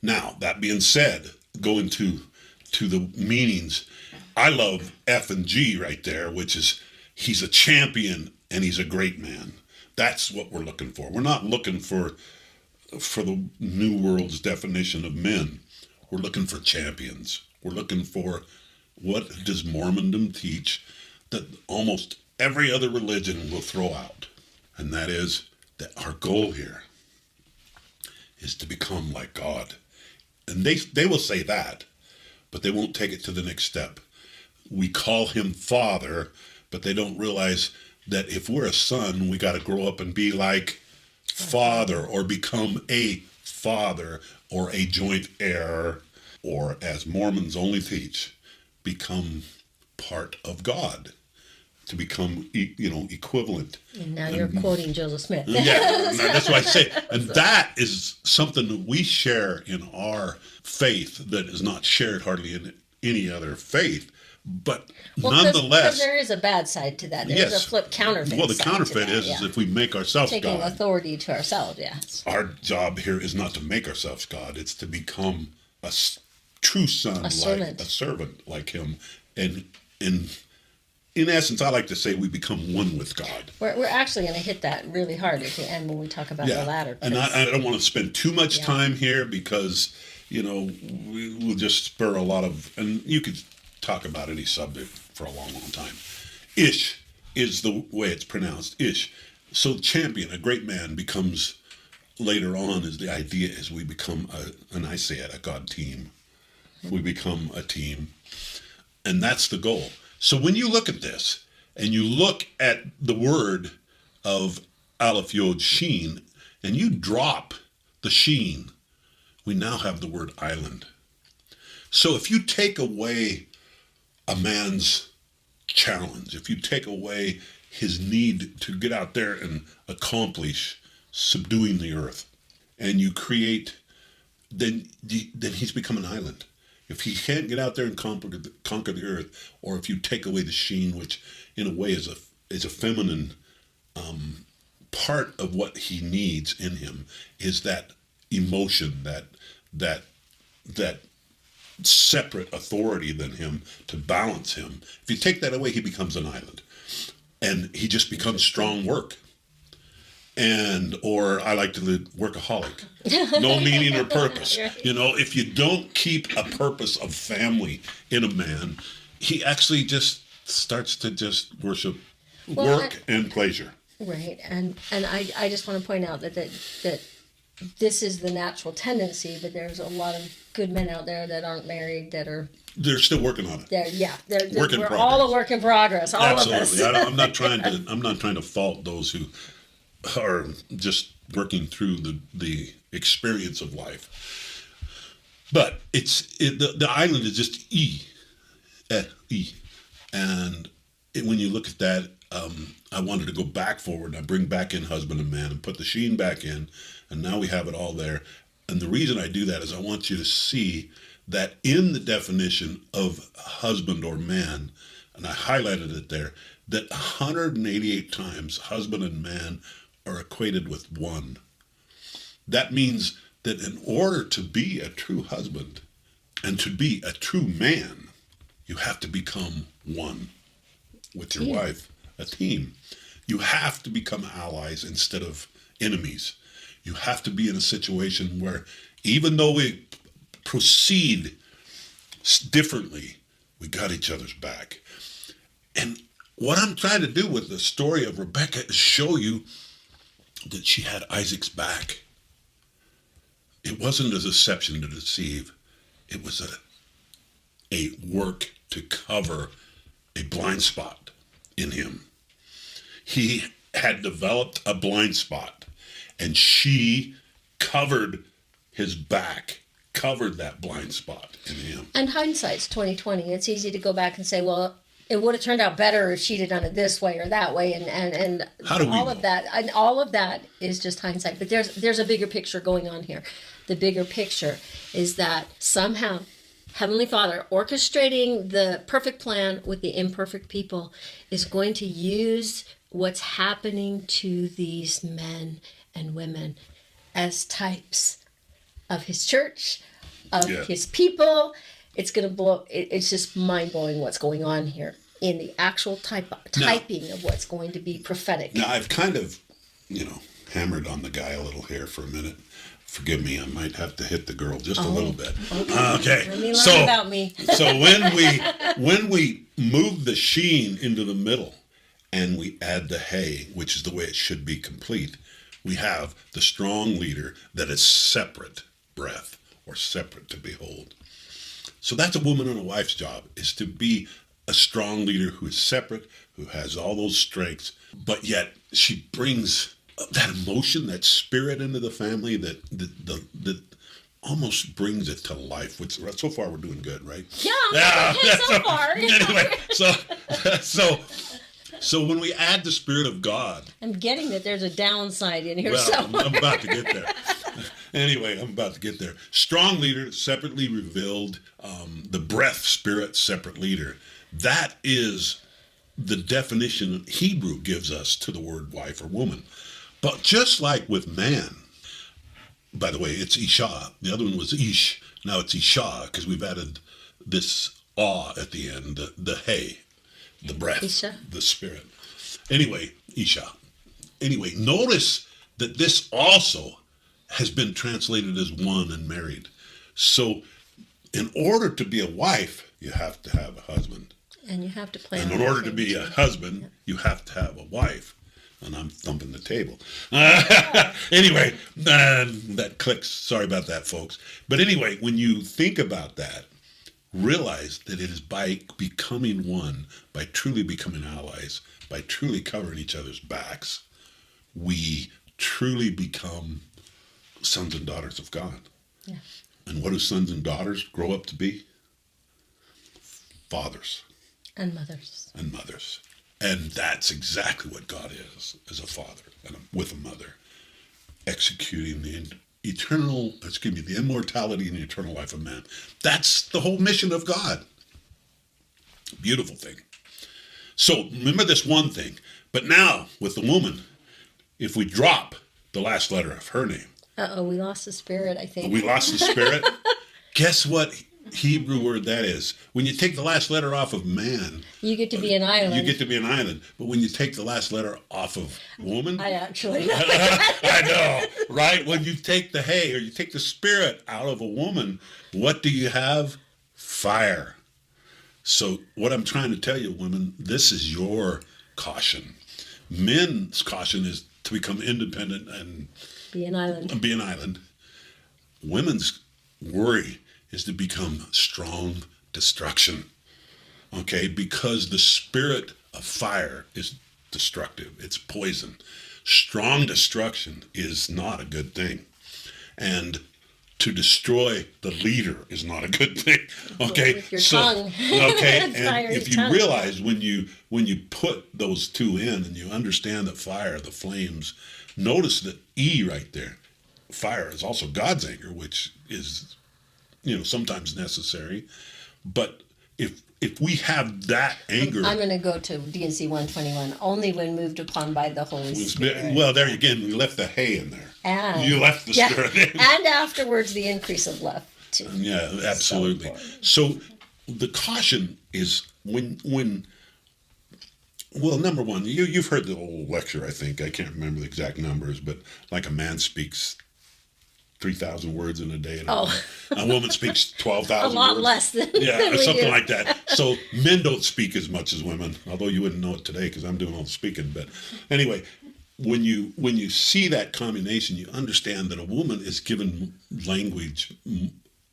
Now, that being said, going to the meanings, I love F and G right there, which is he's a champion and he's a great man. That's what we're looking for. We're not looking for the New World's definition of men. We're looking for champions. We're looking for, what does Mormondom teach that almost every other religion will throw out? And that is that our goal here is to become like God. And they will say that, but they won't take it to the next step. We call him Father, but they don't realize that if we're a son, we got to grow up and be like Father, or become a father, or a joint heir, or, as Mormons only teach, become part of God, to become, equivalent.
And now you're quoting Joseph Smith.
Yeah, that's what I say. And that is something that we share in our faith that is not shared hardly in any other faith. But nonetheless,
there is a bad side to that. There's a flip counterfeit.
Well, the
side
counterfeit
to that,
is if we make ourselves
taking
God.
authority to ourselves. Yes.
Our job here is not to make ourselves God. It's to become a true son, a servant like him. And in essence, I like to say we become one with God.
We're actually going to hit that really hard at the end when we talk about the latter.
And I don't want to spend too much time here because, we'll just spur a lot of, and you could talk about any subject for a long, long time. Ish is the way it's pronounced, Ish. So champion, a great man, becomes, later on, is the idea is we become, a God team. We become a team. And that's the goal. So when you look at this, and you look at the word of Aleph Yod Sheen, and you drop the Sheen, we now have the word island. So if you take away a man's challenge, if you take away his need to get out there and accomplish subduing the earth, and you create, then he's become an island. If he can't get out there and conquer the earth, or if you take away the sheen, which in a way is a feminine part of what he needs in him, is that emotion, that separate authority than him to balance him. If you take that away, he becomes an island, and he just becomes strong work. Or I like to live workaholic, no meaning or purpose. If you don't keep a purpose of family in a man, he actually just starts to just worship work and pleasure.
Right, and I just want to point out that this is the natural tendency, but there's a lot of good men out there that aren't married that are.
They're still working on it.
We're all a work in progress. All
Absolutely.
of us.
I'm not trying to fault those who are just working through the experience of life. But the island is just E. And when you look at that, I wanted to go back forward. I bring back in husband and man and put the sheen back in, and now we have it all there. And the reason I do that is I want you to see that in the definition of husband or man, and I highlighted it there, that 188 times husband and man are equated with one. That means that in order to be a true husband and to be a true man, you have to become one with your wife, a team. You have to become allies instead of enemies. You have to be in a situation where even though we proceed differently, we got each other's back. And what I'm trying to do with the story of Rebekah is show you that she had Isaac's back. It wasn't a deception to deceive. It was a work to cover a blind spot in him. He had developed a blind spot, and she covered his back, covered that blind spot in him.
And hindsight's 20/20. It's easy to go back and say, well, it would have turned out better if she'd have done it this way or that way, and
how do we
all
know?
of that, and all of that is just hindsight. But there's a bigger picture going on here. The bigger picture is that somehow Heavenly Father, orchestrating the perfect plan with the imperfect people, is going to use what's happening to these men and women as types of his church, of his people. It's going to blow. It's just mind-blowing what's going on here in the actual typing of what's going to be prophetic.
Now, I've kind of, hammered on the guy a little here for a minute. Forgive me, I might have to hit the girl just a little bit. Okay.
Let me learn about me.
So when we move the sheen into the middle and we add the hay, which is the way it should be complete, we have the strong leader that is separate breath or separate to behold. So that's a woman and a wife's job, is to be a strong leader who is separate, who has all those strengths, but yet she brings that emotion, that spirit into the family, that almost brings it to life. Which so far we're doing good, right?
Yeah, okay, so far.
Anyway, so when we add the Spirit of God,
I'm getting that there's a downside in here.
well,
So
I'm about to get there. Anyway, I'm about to get there. Strong leader, separately revealed. The breath, spirit, separate leader. That is the definition Hebrew gives us to the word wife or woman. But just like with man, by the way, it's Isha. The other one was Ish. Now it's Isha because we've added this ah at the end, the hey, the breath,
Isha.
the spirit. Anyway, Isha. Anyway, notice that this also has been translated as one and married. So in order to be a wife, you have to have a husband.
and you have to plan.
And in order to be a husband, you have to have a wife. And I'm thumping the table. Anyway, that clicks. Sorry about that, folks. But anyway, when you think about that, realize that it is by becoming one, by truly becoming allies, by truly covering each other's backs, we truly become sons and daughters of God.
Yeah.
And what do sons and daughters grow up to be? Fathers.
And mothers.
And mothers. And that's exactly what God is, as a father and with a mother, executing the the immortality and the eternal life of man. That's the whole mission of God. Beautiful thing. So remember this one thing. But now, with the woman, if we drop the last letter of her name.
Uh-oh, we lost the spirit, I think.
We lost the spirit. Guess what Hebrew word that is? When you take the last letter off of man,
You get to be an island.
you get to be an island. But when you take the last letter off of woman,
I actually know.
I know, right? When you take the hay or you take the spirit out of a woman, what do you have? Fire. So what I'm trying to tell you, women, this is your caution. Men's caution is to become independent and
Be an island.
be an island. Women's worry is to become strong destruction. Okay? Because the spirit of fire is destructive. It's poison. Strong destruction is not a good thing. And to destroy the leader is not a good thing. Okay?
With your tongue.
Okay,
It's
and
fiery
if you
tongue.
realize when you put those two in and you understand that fire, the flames, notice that E right there, fire is also God's anger, which is sometimes necessary. But if we have that anger,
I'm going to go to D&C 121. Only when moved upon by the Holy Spirit.
well, there again, we left the hay in there.
And,
You left the spirit in.
And afterwards, the increase of love, too.
Yeah, absolutely. So the caution is when well, number one, you've heard the old lecture, I think. I can't remember the exact numbers, but like a man speaks 3,000 words in a day, and a woman speaks 12,000
A
words.
lot less than
Yeah,
than
or
we
something
do.
like that. So men don't speak as much as women, although you wouldn't know it today because I'm doing all the speaking. But anyway, when you see that combination, you understand that a woman is given language,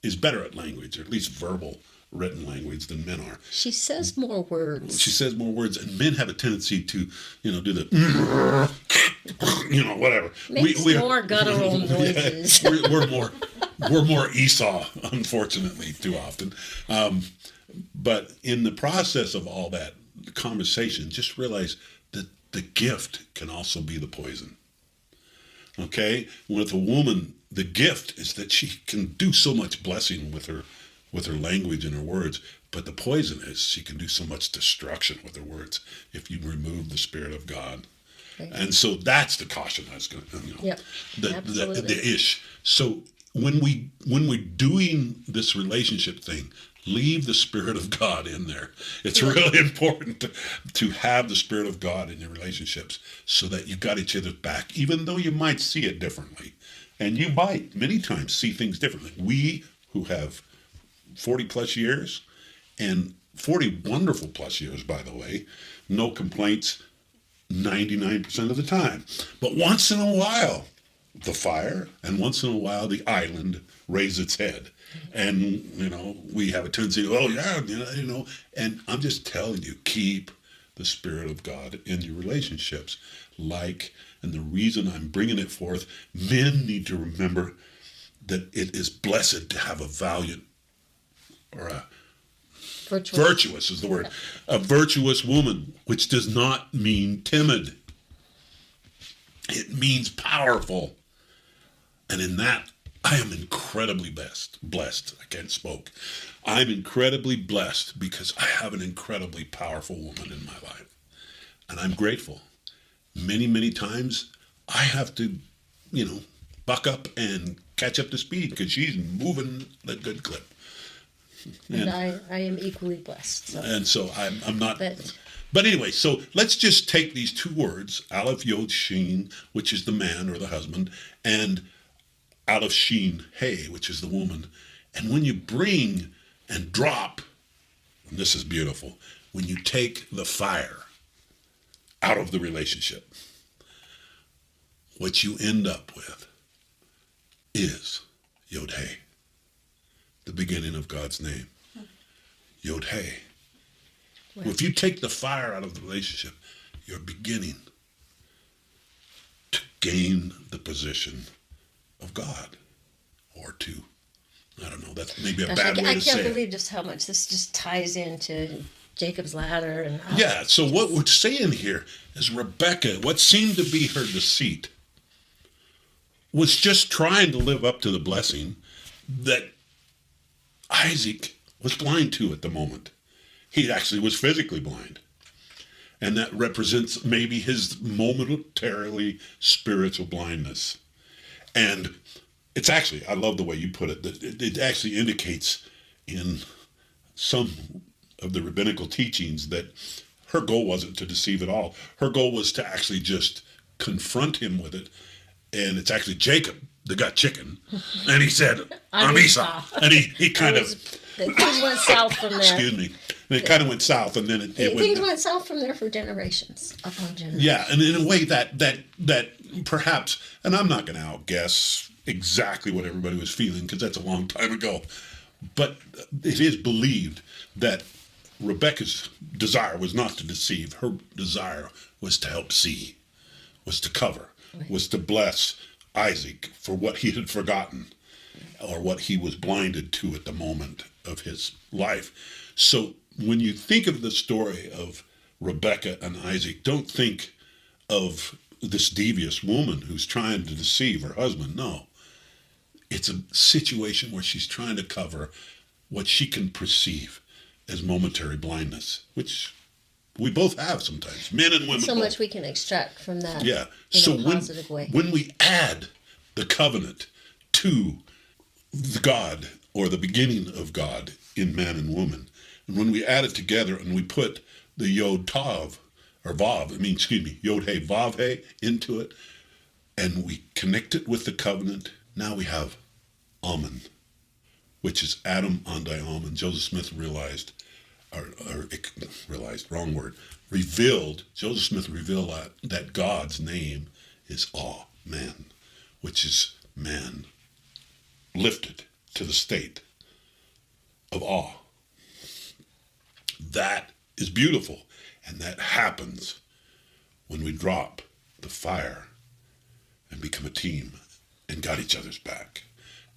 is better at language, or at least verbal written language than men are.
She says more words.
She says more words, and men have a tendency to, do the, whatever.
Makes more guttural noises.
Yeah, we're more Esau, unfortunately, too often. But in the process of all that conversation, just realize that the gift can also be the poison. Okay, with a woman, the gift is that she can do so much blessing with her language and her words, but the poison is she can do so much destruction with her words if you remove the Spirit of God.
Right.
And so that's the caution I was going to,
Yep. Absolutely.
the ish. So when we're doing this relationship thing, leave the Spirit of God in there. It's really important to have the Spirit of God in your relationships so that you've got each other's back, even though you might see it differently. And you might many times see things differently. We who have 40 plus years, and 40 wonderful plus years, by the way, no complaints 99% of the time. But once in a while, the fire, and once in a while, the island raise its head. And, we have a tendency to, and I'm just telling you, keep the Spirit of God in your relationships. And the reason I'm bringing it forth, men need to remember that it is blessed to have a valiant, or a
Virtuous
is the word, a virtuous woman, which does not mean timid. It means powerful. And in that, I am incredibly blessed. I can't spoke. I'm incredibly blessed because I have an incredibly powerful woman in my life. And I'm grateful. Many, many times I have to, buck up and catch up to speed because she's moving a good clip.
And I am equally blessed. So.
And so I'm not. But anyway, so let's just take these two words, Aleph Yod Shin, which is the man or the husband, and Aleph Shin Hey, which is the woman. And when you bring and drop, and this is beautiful, when you take the fire out of the relationship, what you end up with is Yod Hey, the beginning of God's name. Yod Hey. Well, if you take the fire out of the relationship, you're beginning to gain the position of God, or to, I don't know, that's maybe a bad way to say it.
I can't believe just how much this just ties into Jacob's ladder. And
yeah, so what we're saying here is Rebekah, what seemed to be her deceit, was just trying to live up to the blessing that Isaac was blind to at the moment. He actually was physically blind. And that represents maybe his momentarily spiritual blindness. And it's actually, I love the way you put it, that it actually indicates in some of the rabbinical teachings that her goal wasn't to deceive at all. Her goal was to actually just confront him with it. And it's actually Jacob that got chicken. And he said, I'm Esau. And he kind of...
Things went south from there.
Excuse me. And it kind of went south, and then
things went south from there for generations upon generations.
Yeah, and in a way that perhaps, and I'm not going to outguess exactly what everybody was feeling because that's a long time ago, but it is believed that Rebekah's desire was not to deceive. Her desire was to help see, was to cover, was to bless Isaac for what he had forgotten or what he was blinded to at the moment of his life. So when you think of the story of Rebekah and Isaac, don't think of this devious woman who's trying to deceive her husband. No. It's a situation where she's trying to cover what she can perceive as momentary blindness, which we both have sometimes, men and women.
So
both.
much we can extract from that.
Yeah.
In a positive way.
When we add the covenant to the God, or the beginning of God in man and woman, and when we add it together and we put the Yod Tav, or Vav, Yod Hey Vav Hey into it, and we connect it with the covenant, now we have Amen, which is Adam Andai Amen. Joseph Smith Joseph Smith revealed that God's name is Amen, which is man lifted to the state of awe. That is beautiful, and that happens when we drop the fire and become a team and got each other's back.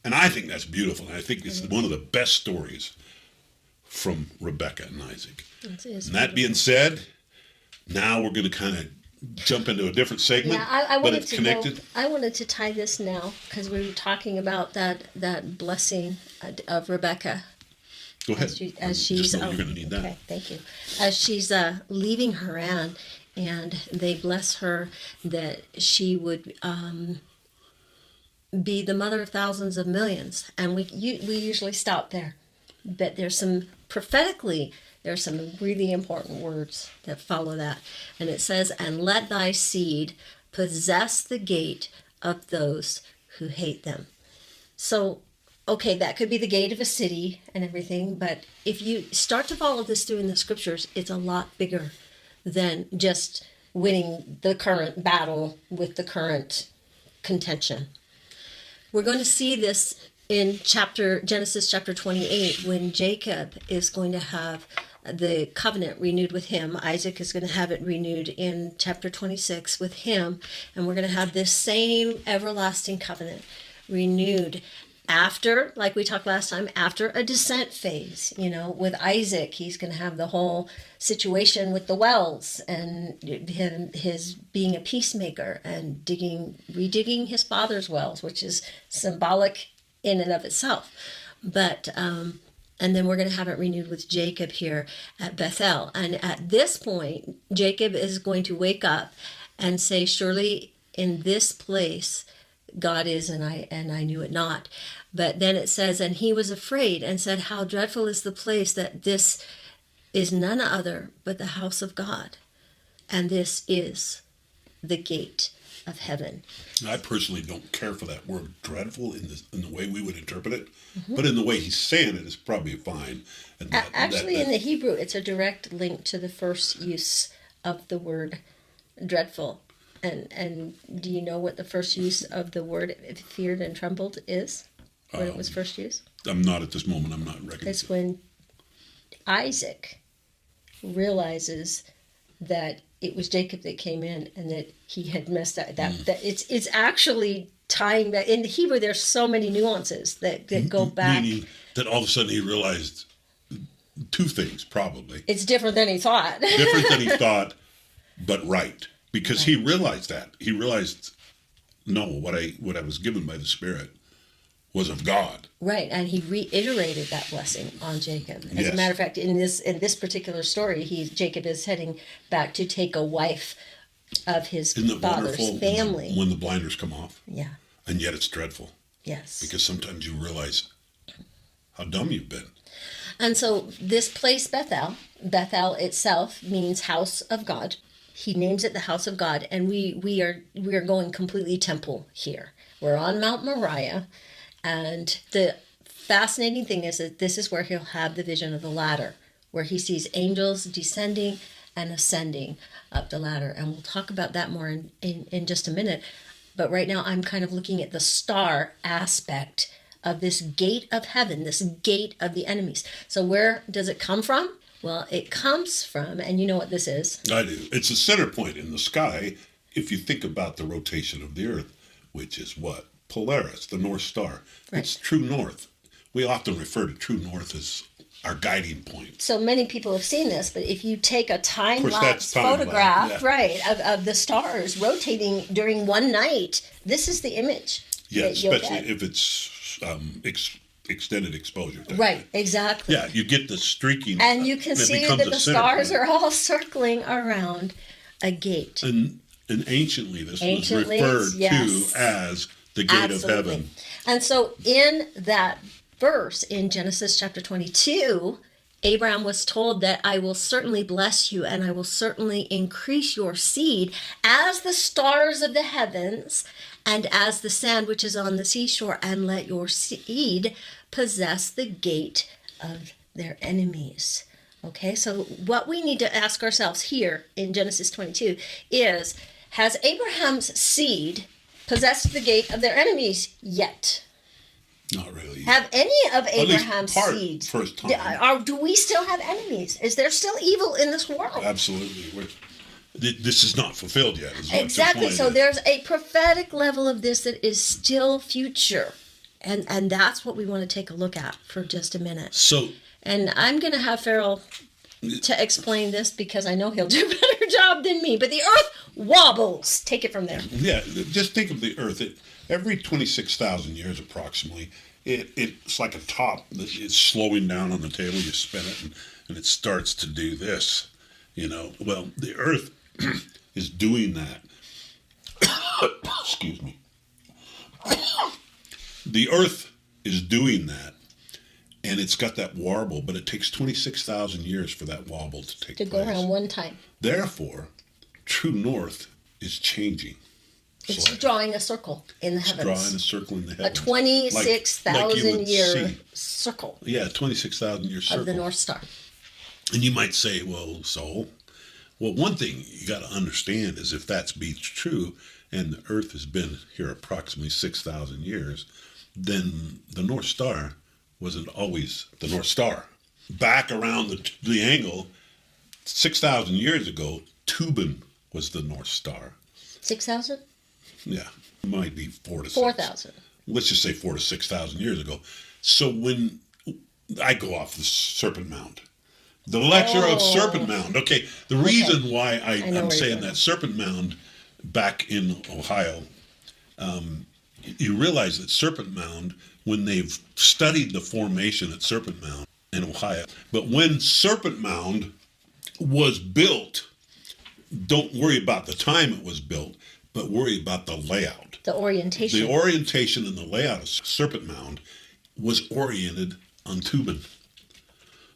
And I think that's beautiful, and I think it's one of the best stories from Rebekah and Isaac. And that being said, now we're going to kind of jump into a different segment, but it's connected.
I wanted to tie this now because we were talking about that blessing of Rebekah.
Go ahead.
As she's
you're going to need that.
Okay, thank you. As she's leaving Haran, and they bless her that she would be the mother of thousands of millions, and we usually stop there, but there's some prophetically. There are some really important words that follow that. And it says, and let thy seed possess the gate of those who hate them. So, okay, that could be the gate of a city and everything, but if you start to follow this through in the scriptures, it's a lot bigger than just winning the current battle with the current contention. We're going to see this in Genesis chapter 28, when Jacob is going to have the covenant renewed with him. Isaac is going to have it renewed in chapter 26 with him, and we're going to have this same everlasting covenant renewed after, like we talked last time, after a descent phase, with Isaac, he's going to have the whole situation with the wells and his being a peacemaker and redigging his father's wells, which is symbolic in and of itself. But, and then we're going to have it renewed with Jacob here at Bethel. And at this point, Jacob is going to wake up and say, surely in this place, God is, and I knew it not. But then it says, and he was afraid and said, how dreadful is the place, that this is none other but the house of God. And this is the gate of heaven.
I personally don't care for that word dreadful in the way we would interpret it, but in the way he's saying it is probably fine. And
Actually, in the Hebrew, it's a direct link to the first use of the word dreadful. And do you know what the first use of the word feared and trembled is? When it was first used?
I'm not at this moment. I'm not recognizing.
It's when Isaac realizes that it was Jacob that came in and that he had messed up. That it's actually tying that in the Hebrew. There's so many nuances that go back.
Meaning that all of a sudden he realized two things. Probably
it's different than he thought.
Different than he thought, but right. Because he realized that. He realized, no, what I was given by the Spirit was of God.
Right, and he reiterated that blessing on Jacob. As
Yes.
a matter of fact, in this particular story, Jacob is heading back to take a wife of his
Isn't it
father's
wonderful
family.
when the blinders come off?
Yeah.
And yet it's dreadful.
Yes.
Because sometimes you realize how dumb you've been.
And so this place, Bethel itself means house of God. He names it the house of God, and we are going completely temple here. We're on Mount Moriah, and the fascinating thing is that this is where he'll have the vision of the ladder, where he sees angels descending and ascending up the ladder. And we'll talk about that more in just a minute. But right now I'm kind of looking at the star aspect of this gate of heaven, this gate of the enemies. So where does it come from? Well, it comes from, and you know what this is.
I do. It's a center point in the sky if you think about the rotation of the Earth, which is what? Polaris, the North Star.
Right.
It's true north. We often refer to true north as our guiding point.
So many people have seen this, but if you take a time-lapse
that's time-lapse,
photograph,
yeah.
right, of the stars rotating during one night, this is the image.
Yeah,
that you'll
especially
get.
if it's extended exposure.
Right, exactly.
Yeah, you get the streaking.
And you can
and it
see
becomes
that
a
the
center
stars
point.
are all circling around a gate.
And anciently, this
Anciently,
was referred
yes.
to as the gate of heaven.
And so in that verse in Genesis chapter 22, Abraham was told that I will certainly bless you and I will certainly increase your seed as the stars of the heavens and as the sand which is on the seashore, and let your seed possess the gate of their enemies. Okay, so what we need to ask ourselves here in Genesis 22 is, has Abraham's seed possessed the gate of their enemies yet?
Not really.
Have any of
At least
Abraham's
part
seed,
first time.
or do we still have enemies? Is there still evil in this world?
Absolutely. This is not fulfilled yet. Is what
Exactly.
the point
So
is.
there's a prophetic level of this that is still future. And that's what we want to take a look at for just a minute.
So
And I'm going to have Farrell to explain this because I know he'll do a better job than me. But the earth wobbles. Take it from there.
yeah, just think of the Earth. Every 26,000 years approximately, it's like a top that is slowing down on the table. You spin it and it starts to do this. Well, the Earth is doing that. Excuse me. The Earth is doing that, and it's got that warble, but it takes 26,000 years for that wobble to take
To
place.
go around one time.
Therefore, true north is changing.
It's
slightly.
drawing a circle in the
It's
heavens.
drawing a circle in the
A
heavens.
26,000 year
see.
circle
Yeah, 26,000 year circle.
of the North Star.
And you might say, well, one thing you got to understand is if that's be true, and the Earth has been here approximately 6,000 years, then the North Star wasn't always the North Star. Back around the angle, 6,000 years ago, Thuban was the North Star.
6,000?
Yeah, it might be 4 to 6.
4,000.
let's just say 4 to 6,000 years ago. So when I go off the Serpent Mound, the lecture of Serpent Mound. Okay, the reason why I'm saying that Serpent Mound back in Ohio, you realize that Serpent Mound, when they've studied the formation at Serpent Mound in Ohio, but when Serpent Mound was built, don't worry about the time it was built, but worry about the layout.
The orientation.
The orientation and the layout of Serpent Mound was oriented on Thuban.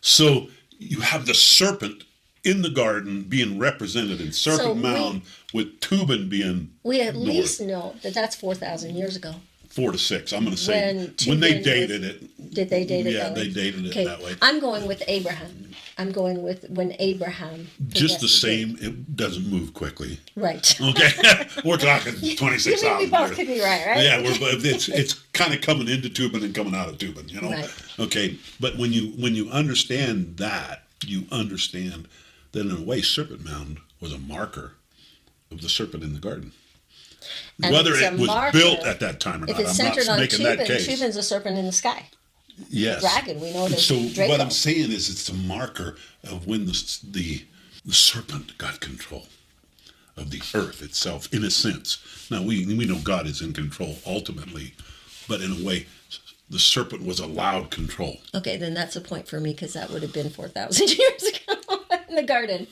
So you have the serpent in the garden being represented in Serpent Mound with Thuban being
we at
north.
least know that that's 4,000 years ago.
4 to 6, I'm going to say. When they dated it.
Did they date it that way?
Yeah, they dated it that way.
I'm going with Abraham. I'm going with when Abraham.
Just the same, it doesn't move quickly.
Right.
Okay, we're talking 26,000
we both could be right?
Yeah, it's kind of coming into Thuban and coming out of Thuban, you know?
Right.
Okay, but when you understand that, you understand that in a way Serpent Mound was a marker of the serpent in the garden.
And
whether it was built at that time or not,
if it's centered on
making that case.
Thuban's a serpent in the sky.
Yes.
Dragon, we know it as
So
Draco.
what I'm saying is it's a marker of when the serpent got control of the earth itself, in a sense. Now, we know God is in control ultimately, but in a way, the serpent was allowed control.
Okay, then that's a point for me, because that would have been 4,000 years ago in the garden.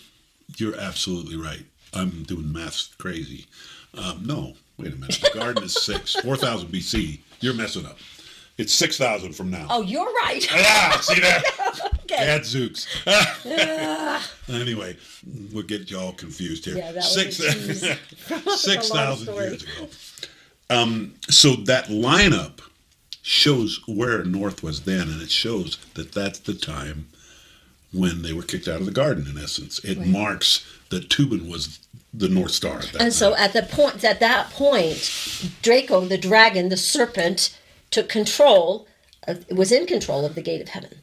You're absolutely right. I'm doing math crazy. No, wait a minute. The garden is 4,000 BC. You're messing up. It's 6,000 from now.
Oh, you're right.
Yeah, see that?
Okay.
Gadzooks. Anyway, we'll get you all confused here.
Yeah, that was
6,000 years ago. So that lineup shows where North was then, and it shows that that's the time when they were kicked out of the garden, in essence. It marks that Thuban was the North Star at that time.
So at that point, Draco, the dragon, the serpent, took control, was in control of the gate of heaven.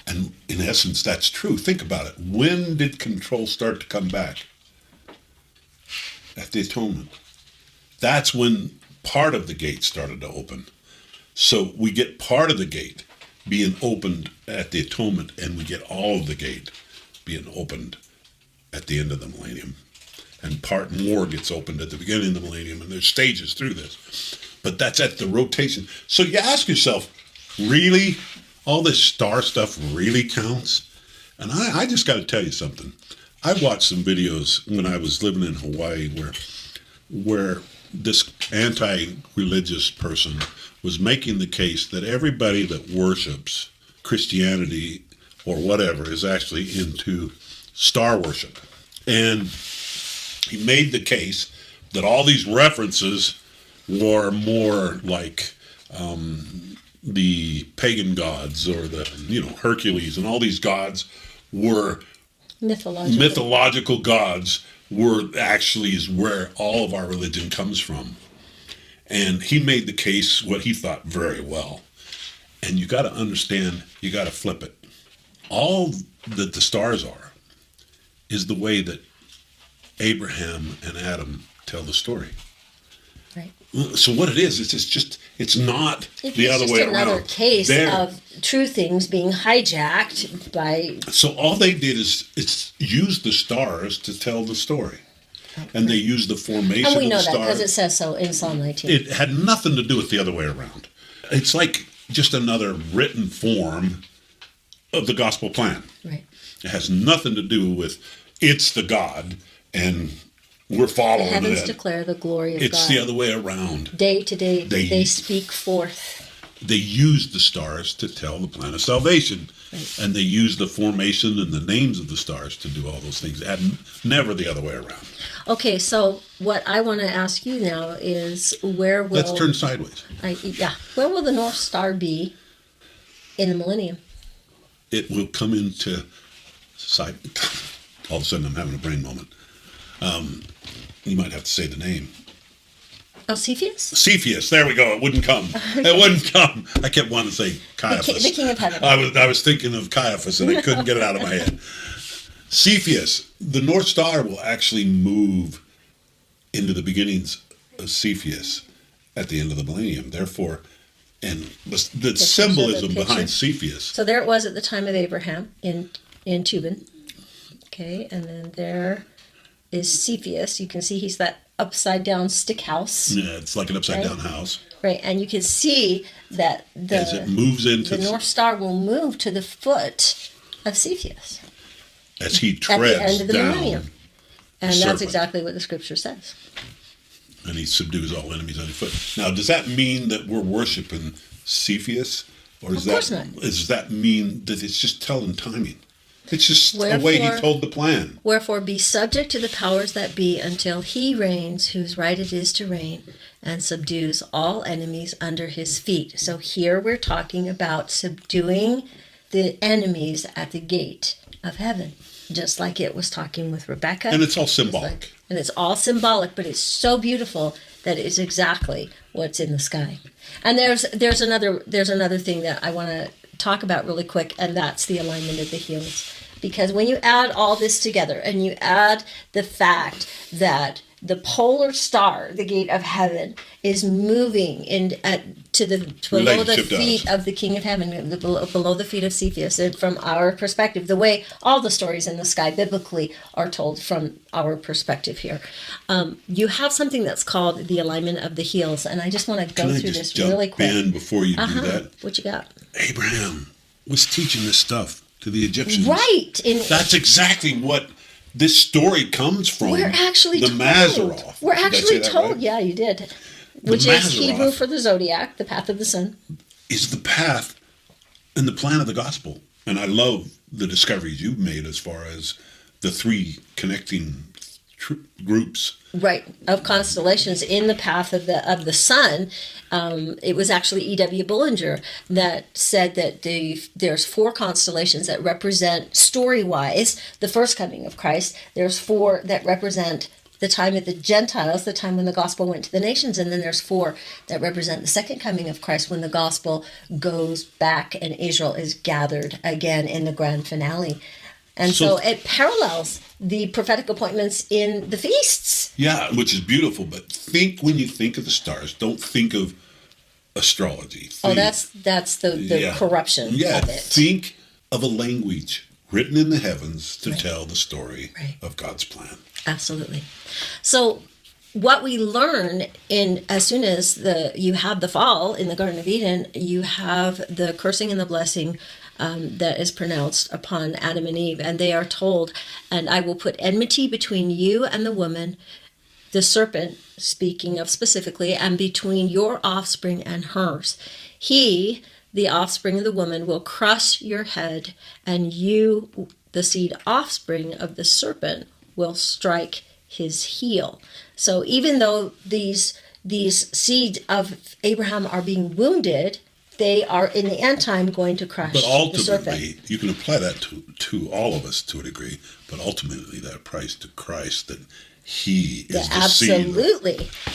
And in essence, that's true. Think about it. When did control start to come back? At the atonement. That's when part of the gate started to open. So we get part of the gate being opened at the atonement, and we get all of the gate being opened at the end of the millennium. And part more gets opened at the beginning of the millennium, and there's stages through this. But that's at the rotation. So you ask yourself, really? All this star stuff really counts? And I just got to tell you something. I watched some videos when I was living in Hawaii where this anti-religious person was making the case that everybody that worships Christianity or whatever is actually into star worship. And he made the case that all these references were more like the pagan gods, or the Hercules, and all these gods were mythological gods, were actually is where all of our religion comes from. And he made the case what he thought very well. And you got to understand, you got to flip it. All that the stars are is the way that Abraham and Adam tell the story.
Right.
So what it is, it's not the other way around.
It's another case of true things being hijacked by...
So all they did is use the stars to tell the story. And they used the formation of the stars.
And we know that because it says so in Psalm 19.
It had nothing to do with the other way around. It's like just another written form of the gospel plan.
Right.
It has nothing to do with it's the God and we're following
the heavens
it.
declare the glory of God.
It's the other way around.
Day to day, they speak forth.
They use the stars to tell the plan of salvation.
Right.
And they use the formation and the names of the stars to do all those things. And never the other way around.
Okay, so what I want to ask you now is where will...
Let's turn sideways.
Where will the North Star be in the millennium?
It will come into sight. All of a sudden I'm having a brain moment. You might have to say the name.
Oh, Cepheus?
Cepheus, there we go. It wouldn't come. It wouldn't come. I kept wanting to say Caiaphas.
The king of heaven.
I was thinking of Caiaphas and I couldn't get it out of my head. Cepheus, the North Star will actually move into the beginnings of Cepheus at the end of the millennium. Therefore, and the
Pictures of
symbolism
the
behind
picture.
Cepheus.
So there it was at the time of Abraham in Thuban. Okay, and then there is Cepheus. You can see he's that upside down stick house.
Yeah, it's like an upside down house.
Right, and you can see that
As it moves into
the North Star will move to the foot of Cepheus
as he
at
treads
the end of the
down,
millennium. And that's
serpent.
exactly what the scripture says.
and he subdues all enemies under foot. Now, does that mean that we're worshiping Cepheus, or
Of course not.
does that mean that it's just telling timing? It's just a way he
Wherefore-
told the plan.
Wherefore be subject to the powers that be until he reigns, whose right it is to reign, and subdues all enemies under his feet. So here we're talking about subduing the enemies at the gate of heaven, just like it was talking with Rebekah.
And it's all symbolic.
And it's all symbolic, but it's so beautiful that it's exactly what's in the sky. And there's another thing that I want to talk about really quick, and that's the alignment of the heels. Because when you add all this together and you add the fact that the polar star, the gate of heaven, is moving below the
Relationship to
feet
us.
of the King of Heaven, below the feet of Cepheus. And from our perspective, the way all the stories in the sky biblically are told from our perspective here, you have something that's called the alignment of the heels. And I just want to go
Can I
through
just
this
jump
really quick.
in before you do that?
What you got?
Abraham was teaching this stuff to the Egyptians.
Right.
That's exactly what this story comes from.
We're actually
the
told.
Mazzaroth.
We're
Did I say
actually
that
told.
right?
Yeah, you did. Which is
Mazzaroth
Hebrew for the zodiac, the path of the sun.
is the path and the plan of the gospel. And I love the discoveries you've made as far as the three connecting groups.
Right, of constellations in the path of the sun. It was actually E.W. Bullinger that said that there's four constellations that represent, story-wise, the first coming of Christ. There's four that represent the time of the Gentiles, the time when the gospel went to the nations, and then there's four that represent the second coming of Christ, when the gospel goes back and Israel is gathered again in the grand finale. And so it parallels the prophetic appointments in the feasts.
Yeah, which is beautiful. But when you think of the stars, don't think of astrology.
That's the corruption
Yeah,
of it.
think of a language written in the heavens to tell the story
Right.
of God's plan.
Absolutely. So what we learn as soon as you have the fall in the Garden of Eden, you have the cursing and the blessing that is pronounced upon Adam and Eve, and they are told, "And I will put enmity between you and the woman, the serpent," speaking of specifically, "and between your offspring and hers. He, the offspring of the woman, will crush your head, and you, the seed offspring of the serpent, will strike his heel." So even though these seeds of Abraham are being wounded, they are in the end time going to crush
But
the serpent.
ultimately, you can apply that to all of us to a degree, but ultimately that applies to Christ, that he is the seed.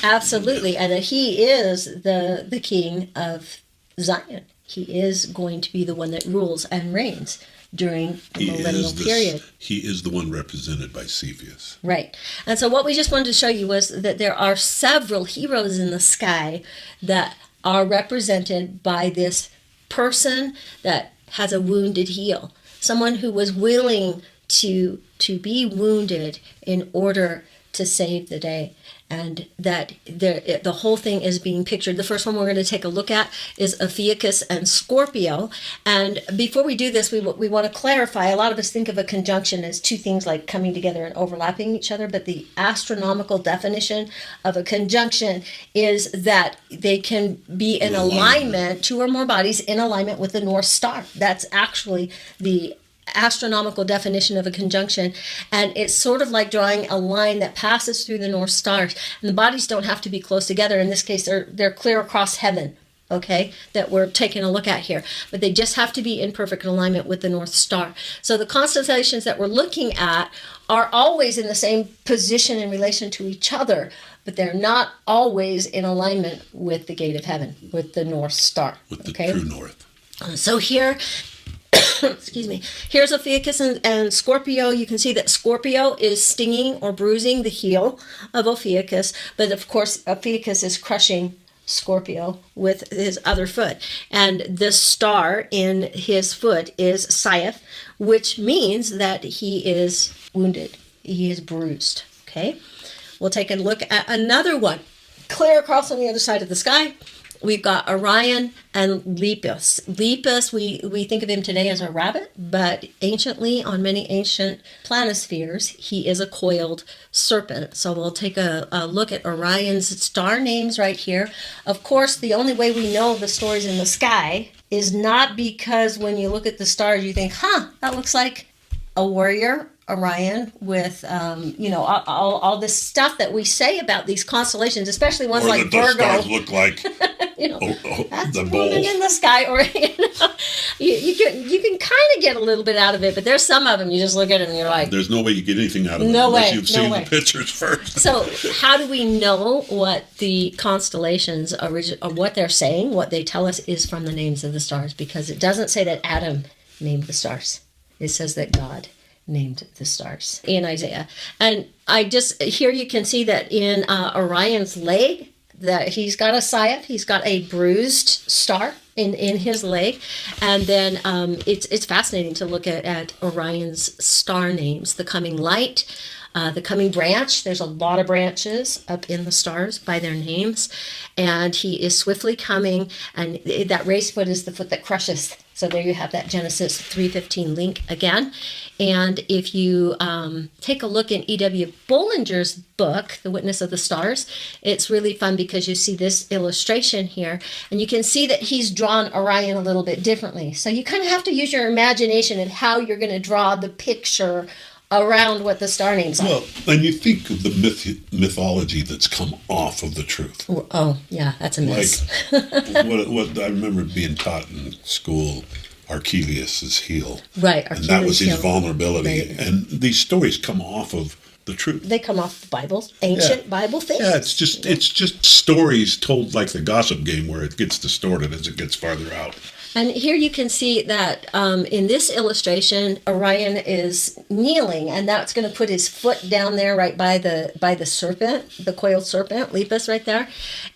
Absolutely. And that he is the king of Zion. He is going to be the one that rules and reigns during the millennial period.
He is the one represented by Cepheus.
Right. And so what we just wanted to show you was that there are several heroes in the sky that are represented by this person that has a wounded heel. Someone who was willing to be wounded in order to save the day. And that the whole thing is being pictured. The first one we're going to take a look at is Ophiuchus and Scorpio. And before we do this, we want to clarify. A lot of us think of a conjunction as two things like coming together and overlapping each other. But the astronomical definition of a conjunction is that they can be in alignment, two or more bodies in alignment with the North Star. That's actually the astronomical definition of a conjunction, and it's sort of like drawing a line that passes through the North Stars, and the bodies don't have to be close together. In this case, they're clear across heaven, okay, that we're taking a look at here, but they just have to be in perfect alignment with the North Star. So the constellations that we're looking at are always in the same position in relation to each other, but they're not always in alignment with the gate of heaven, with the North Star.
With the true north.
So here, excuse me, here's Ophiuchus and Scorpio. You can see that Scorpio is stinging or bruising the heel of Ophiuchus, but of course Ophiuchus is crushing Scorpio with his other foot. And the star in his foot is Scythe, which means that he is wounded. He is bruised. Okay. We'll take a look at another one. Clear across on the other side of the sky. We've got Orion and Lepus. Lepus, we think of him today as a rabbit, but anciently, on many ancient planispheres, he is a coiled serpent. So we'll take a look at Orion's star names right here. Of course, the only way we know the stories in the sky is not because when you look at the stars, you think, that looks like a warrior, Orion, with all this stuff that we say about these constellations, especially ones
or
like
the
Virgo.
stars look like
That's
the
a
bowl.
woman in the sky, or you can kind of get a little bit out of it, but there's some of them you just look at them and you're like,
There's no way you get anything out of it
No
unless
way,
you've
no
seen
way.
the pictures first.
So how do we know what the constellations or what they're saying? What they tell us is from the names of the stars, because it doesn't say that Adam named the stars. It says that God named the stars in Isaiah. And here you can see that in Orion's leg, that he's got a scythe, he's got a bruised star in his leg. And then it's fascinating to look at Orion's star names. The coming light, the coming branch. There's a lot of branches up in the stars by their names. And he is swiftly coming, and that race foot is the foot that crushes. So there you have that Genesis 3:15 link again. And if you take a look in E.W. Bollinger's book, The Witness of the Stars, it's really fun because you see this illustration here, and you can see that he's drawn Orion a little bit differently. So you kind of have to use your imagination and how you're going to draw the picture around what the star names are.
Well, and you think of the mythology that's come off of the truth.
Oh, yeah, that's a mess.
Like what I remember being taught in school, Archelaus' heel.
Right,
and that was his
heel.
vulnerability.
Right.
And these stories come off of the truth.
They come off the Bible, ancient Bible things.
Yeah, it's just stories told like the gossip game where it gets distorted as it gets farther out.
And here you can see that in this illustration, Orion is kneeling, and that's going to put his foot down there right by the serpent, the coiled serpent, Lepus, right there.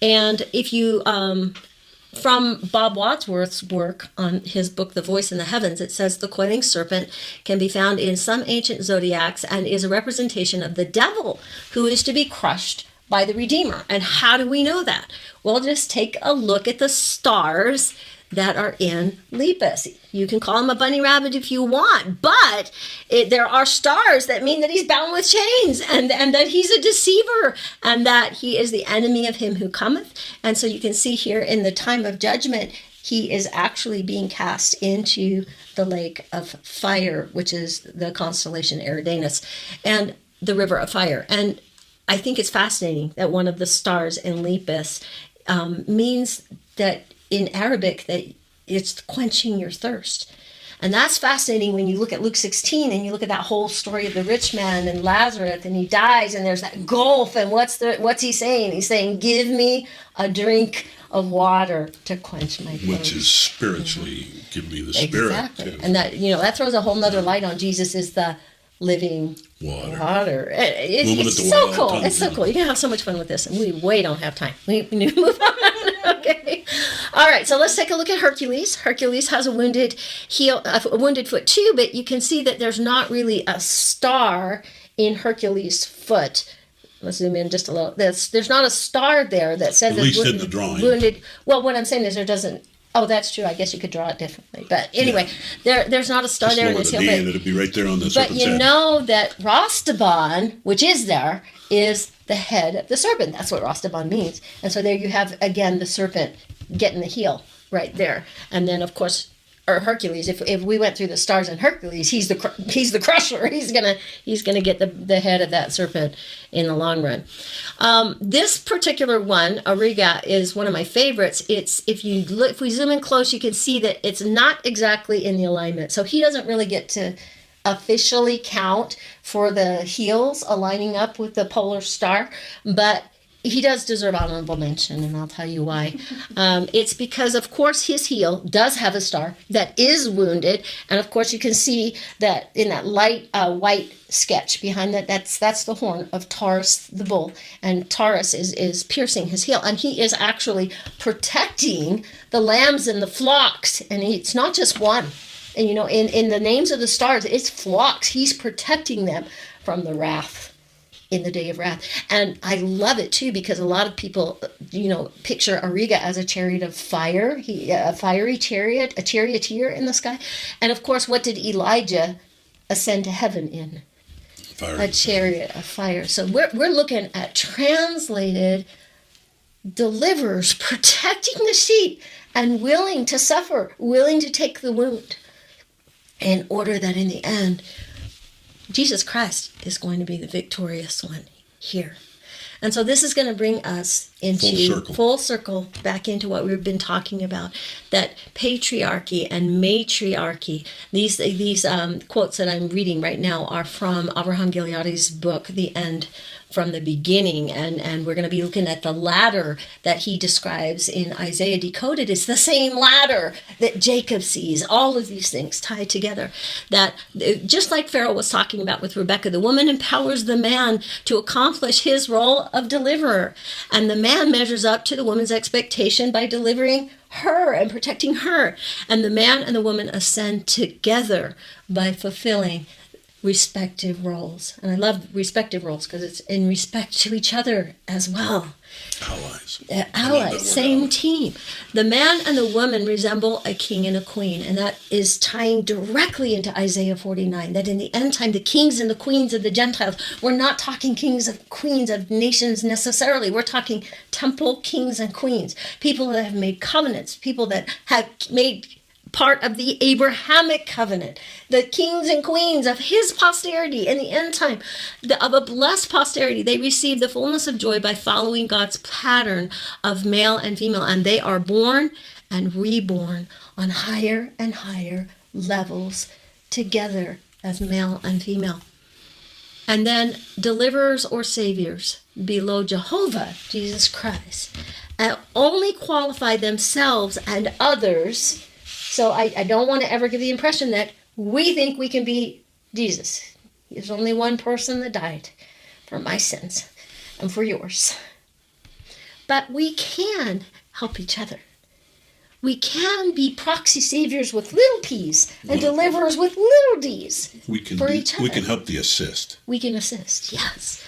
And if you, from Bob Wadsworth's work on his book, The Voice in the Heavens, it says the coiling serpent can be found in some ancient zodiacs and is a representation of the devil who is to be crushed by the Redeemer. And how do we know that? Well, just take a look at the stars that are in Lepus. You can call him a bunny rabbit if you want, but there are stars that mean that he's bound with chains, and that he's a deceiver, and that he is the enemy of him who cometh. And so you can see here in the time of judgment, he is actually being cast into the lake of fire, which is the constellation Eridanus, and the river of fire. And I think it's fascinating that one of the stars in Lepus means that in Arabic that it's quenching your thirst. And that's fascinating when you look at Luke 16 and you look at that whole story of the rich man and Lazarus, and he dies and there's that gulf, and what's he saying? He's saying, give me a drink of water to quench my thirst.
Which is spiritually, give me the spirit.
Exactly.
Too.
And that throws a whole nother light on Jesus is the living water. It's so cool. It's so cool. You're going to have so much fun with this, and we way don't have time. We need to move on. Okay. All right, so let's take a look at Hercules. Hercules has a wounded foot too, but you can see that there's not really a star in Hercules' foot. Let's zoom in just a little. There's not a star there that says
at least in the drawing.
Wounded. Well, what I'm saying is there doesn't. Oh, that's true. I guess you could draw it differently. But anyway, there's not a star
just
there in
lower
this
the
hill.
D and it'd be right there on the
But
serpent's
you
head.
know that Rostaban, which is there, is the head of the serpent. That's what Rostaban means. And so there you have, again, the serpent getting the heel right there. And then, of course, or Hercules, if we went through the stars in Hercules, he's the crusher. He's gonna get the head of that serpent in the long run. This particular one, Auriga, is one of my favorites. If we zoom in close, you can see that it's not exactly in the alignment. So he doesn't really get to officially count for the heels aligning up with the polar star, but he does deserve honorable mention, and I'll tell you why. It's because, of course, his heel does have a star that is wounded, and of course you can see that in that light white sketch behind that. That's the horn of Taurus the bull, and Taurus is piercing his heel, and he is actually protecting the lambs and the flocks, and it's not just one. And in the names of the stars, it's flocks. He's protecting them from the wrath. In the day of wrath. And I love it too, because a lot of people, picture Ariga as a chariot of fire, a fiery chariot, a charioteer in the sky. And of course, what did Elijah ascend to heaven in?
Fire.
A chariot of fire. So we're looking at translated deliverers protecting the sheep and willing to suffer, willing to take the wound, in order that in the end, Jesus Christ is going to be the victorious one here. And so this is going to bring us into full circle back into what we've been talking about, that patriarchy and matriarchy. These quotes that I'm reading right now are from Abraham Gileadi's book, The End from the Beginning, and we're going to be looking at the ladder that he describes in Isaiah Decoded. It's the same ladder that Jacob sees. All of these things tied together. That just like Farrell was talking about with Rebekah, the woman empowers the man to accomplish his role of deliverer, and the man measures up to the woman's expectation by delivering her and protecting her, and the man and the woman ascend together by fulfilling respective roles. And I love respective roles because it's in respect to each other as well.
Allies.
Same team. The man and the woman resemble a king and a queen, and that is tying directly into Isaiah 49, that in the end time, the kings and the queens of the Gentiles, we're not talking kings and queens of nations necessarily. We're talking temple kings and queens, people that have made covenants, people that have made part of the Abrahamic covenant, the kings and queens of his posterity in the end time, of a blessed posterity. They receive the fullness of joy by following God's pattern of male and female, and they are born and reborn on higher and higher levels together as male and female. And then deliverers or saviors below Jehovah, Jesus Christ, only qualify themselves and others. So I don't want to ever give the impression that we think we can be Jesus. There's only one person that died for my sins and for yours. But we can help each other. We can be proxy saviors with little p's and deliverers with little d's for each other.
We can help the assist.
We can assist, yes.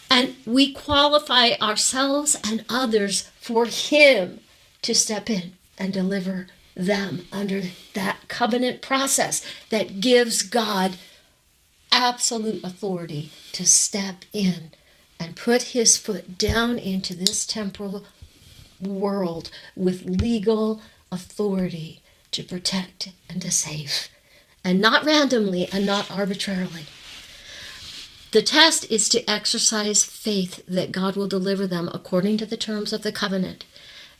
And we qualify ourselves and others for him to step in and deliver them under that covenant process that gives God absolute authority to step in and put his foot down into this temporal world with legal authority to protect and to save, and not randomly and not arbitrarily. The test is to exercise faith that God will deliver them according to the terms of the covenant.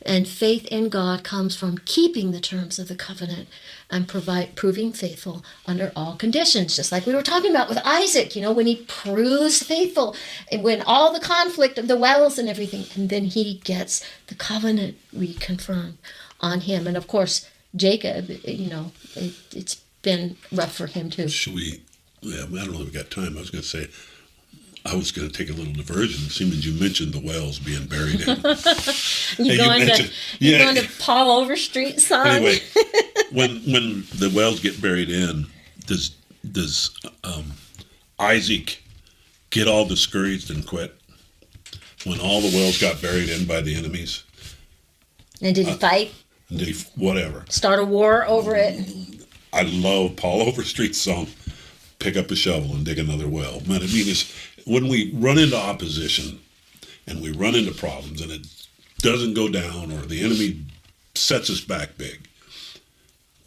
And faith in God comes from keeping the terms of the covenant and proving faithful under all conditions. Just like we were talking about with Isaac, when he proves faithful, and when all the conflict of the wells and everything, and then he gets the covenant reconfirmed on him. And of course, Jacob, it's been rough for him too.
I don't know if we got time. I was going to say, I was going to take a little diversion. Seeing you mentioned the wells being buried in.
You going to Paul Overstreet song?
Anyway, when the wells get buried in, does Isaac get all discouraged and quit? When all the wells got buried in by the enemies?
And did he fight?
Whatever.
Start a war over it?
I love Paul Overstreet's song, Pick Up a Shovel and Dig Another Well. Man, it's when we run into opposition and we run into problems and it doesn't go down or the enemy sets us back big,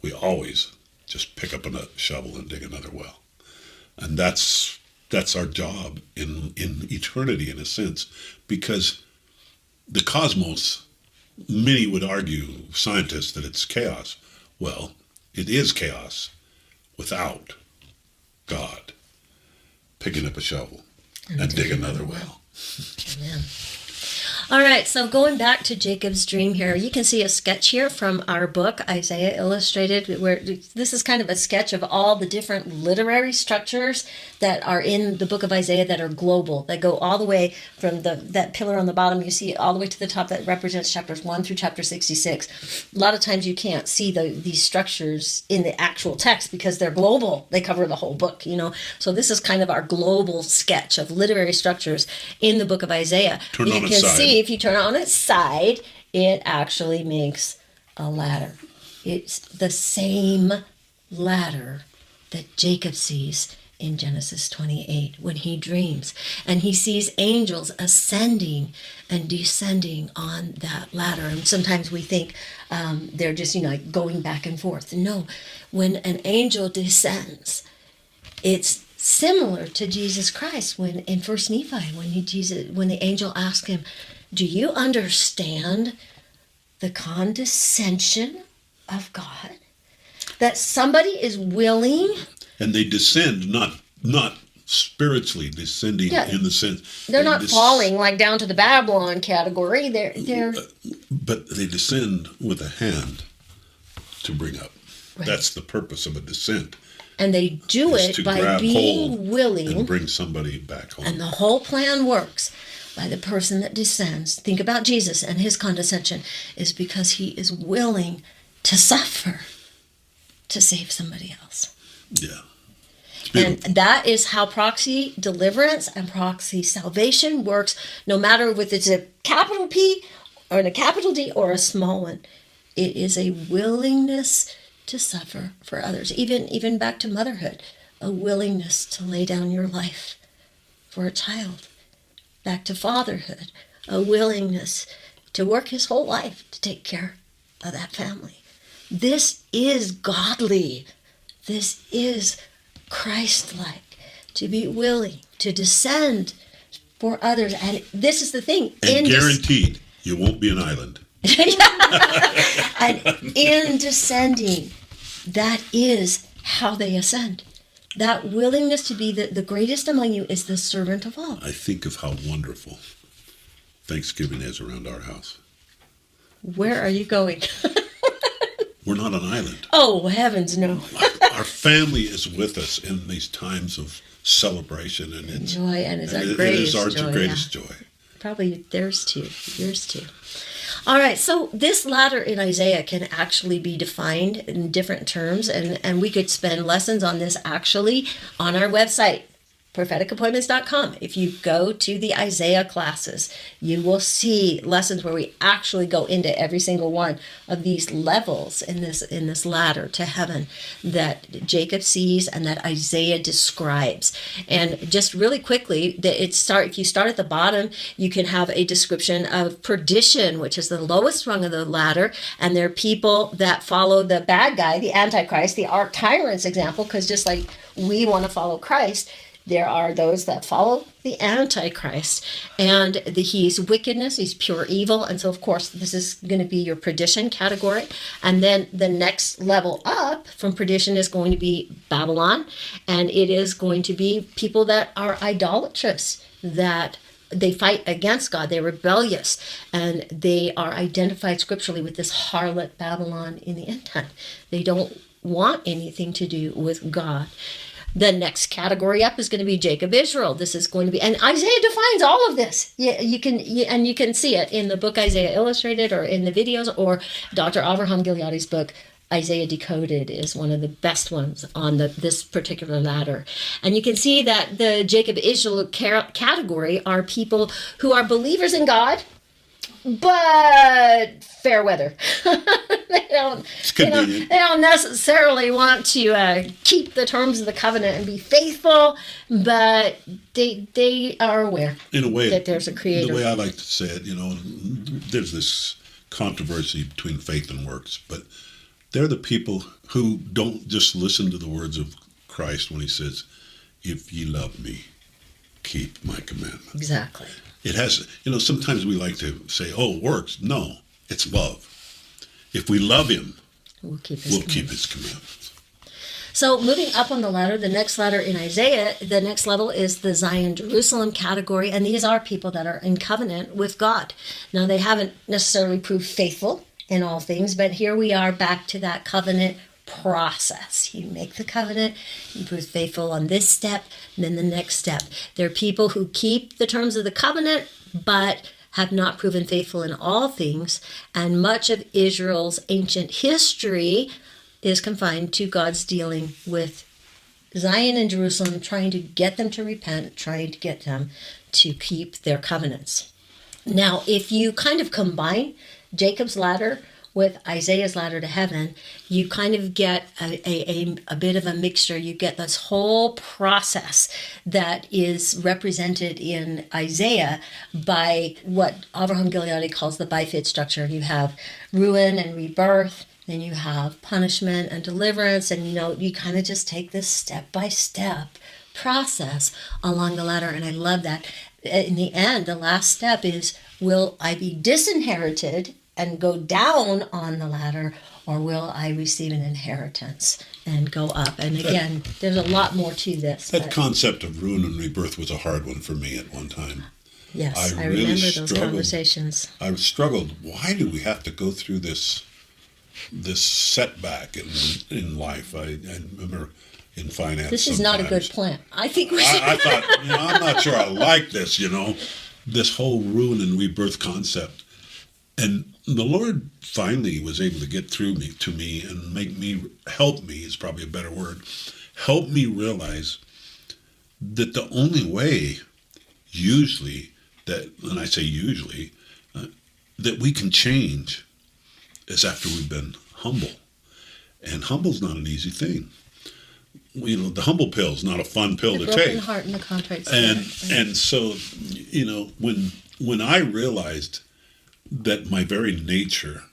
we always just pick up a shovel and dig another well. And that's our job in eternity, in a sense, because the cosmos, many would argue, scientists, that it's chaos. Well, it is chaos without God picking up a shovel and dig another well.
Amen. All right, so going back to Jacob's dream here, you can see a sketch here from our book, Isaiah Illustrated, where this is kind of a sketch of all the different literary structures that are in the book of Isaiah that are global, that go all the way from that pillar on the bottom, you see all the way to the top that represents chapters 1 through chapter 66. A lot of times you can't see these structures in the actual text because they're global. They cover the whole book, So this is kind of our global sketch of literary structures in the book of Isaiah.
Turn
you
on
can
its side.
see if you turn it on its side, it actually makes a ladder. It's the same ladder that Jacob sees in Genesis 28 when he dreams. And he sees angels ascending and descending on that ladder. And sometimes we think they're just, like going back and forth. No, when an angel descends, it's similar to Jesus Christ when in First Nephi, when the angel asked him, "Do you understand the condescension of God? That somebody is willing."
And they descend, not spiritually descending in the sense.
They're not falling like down to the Babylon category. They're
But they descend with a hand to bring up. Right. That's the purpose of a descent.
And they do it by being willing
and bring somebody back home.
And the whole plan works by the person that descends. Think about Jesus and his condescension is because he is willing to suffer to save somebody else.
Yeah.
And that is how proxy deliverance and proxy salvation works, no matter if it's a capital P or a capital D or a small one. It is a willingness to suffer for others, even back to motherhood, a willingness to lay down your life for a child. Back to fatherhood, a willingness to work his whole life to take care of that family. This is godly. This is Christ-like, to be willing to descend for others. And this is the thing.
And guaranteed, you won't be an island.
And in descending, that is how they ascend. That willingness to be the greatest among you is the servant of all.
I think of how wonderful Thanksgiving is around our house.
Where are you going?
We're not an island.
Oh, heavens, no.
Our family is with us in these times of celebration. And
joy, and it's our greatest
joy. It is our
joy,
greatest joy.
Probably theirs too, yours too. All right, so this ladder in Isaiah can actually be defined in different terms, and we could spend lessons on this actually on our website, propheticappointments.com. If you go to the Isaiah classes, you will see lessons where we actually go into every single one of these levels in this ladder to heaven that Jacob sees and that Isaiah describes. And just really quickly, if you start at the bottom, you can have a description of perdition, which is the lowest rung of the ladder, and there are people that follow the bad guy, the Antichrist, the arch tyrants example, because just like we want to follow Christ, there are those that follow the Antichrist, and he's wickedness, he's pure evil, and so of course this is going to be your perdition category. And then the next level up from perdition is going to be Babylon, and it is going to be people that are idolatrous, that they fight against God, they're rebellious, and they are identified scripturally with this harlot Babylon in the end time. They don't want anything to do with God. The next category up is going to be Jacob Israel. This is going to be, and Isaiah defines all of this. You can see it in the book Isaiah Illustrated, or in the videos, or Dr. Avraham Gileadi's book Isaiah Decoded is one of the best ones on this particular ladder. And you can see that the Jacob Israel category are people who are believers in God, but fair weather. They don't necessarily want to keep the terms of the covenant and be faithful, but they are aware
in a way
that there's a creator.
The way I like to say it, there's this controversy between faith and works, but they're the people who don't just listen to the words of Christ when he says, "If ye love me, keep my commandments."
Exactly.
It has, sometimes we like to say, "Oh, works." No, it's love. If we love him, we'll keep his commandments.
So moving up on the ladder, the next ladder in Isaiah, the next level is the Zion Jerusalem category, and these are people that are in covenant with God. Now they haven't necessarily proved faithful in all things, but here we are back to that covenant process. You make the covenant, you prove faithful on this step, and then the next step. There are people who keep the terms of the covenant, but have not proven faithful in all things, and much of Israel's ancient history is confined to God's dealing with Zion and Jerusalem, trying to get them to repent, trying to get them to keep their covenants. Now, if you kind of combine Jacob's ladder with Isaiah's ladder to heaven, you kind of get a bit of a mixture. You get this whole process that is represented in Isaiah by what Avraham Gileadi calls the bifid structure. You have ruin and rebirth, then you have punishment and deliverance, and you kind of just take this step-by-step process along the ladder, and I love that. In the end, the last step is, will I be disinherited and go down on the ladder, or will I receive an inheritance and go up? And again, there's a lot more to this.
That concept of ruin and rebirth was a hard one for me at one time.
Yes, I
really
remember those conversations.
I struggled. Why do we have to go through this setback in life? I remember in finance.
This is not a good plan. I think we should.
I thought, I'm not sure I like this, this whole ruin and rebirth concept. And the Lord finally was able to get through to me and help me is probably a better word, help me realize that the only way, usually, and I say usually, that we can change is after we've been humble. And humble's not an easy thing. The humble pill is not a fun pill to take.
The broken heart and the contrite spirit.
And so, when I realized that my very nature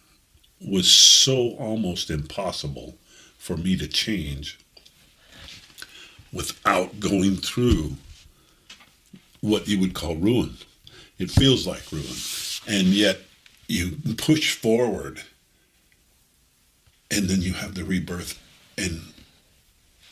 was so almost impossible for me to change without going through what you would call ruin. It feels like ruin. And yet you push forward and then you have the rebirth and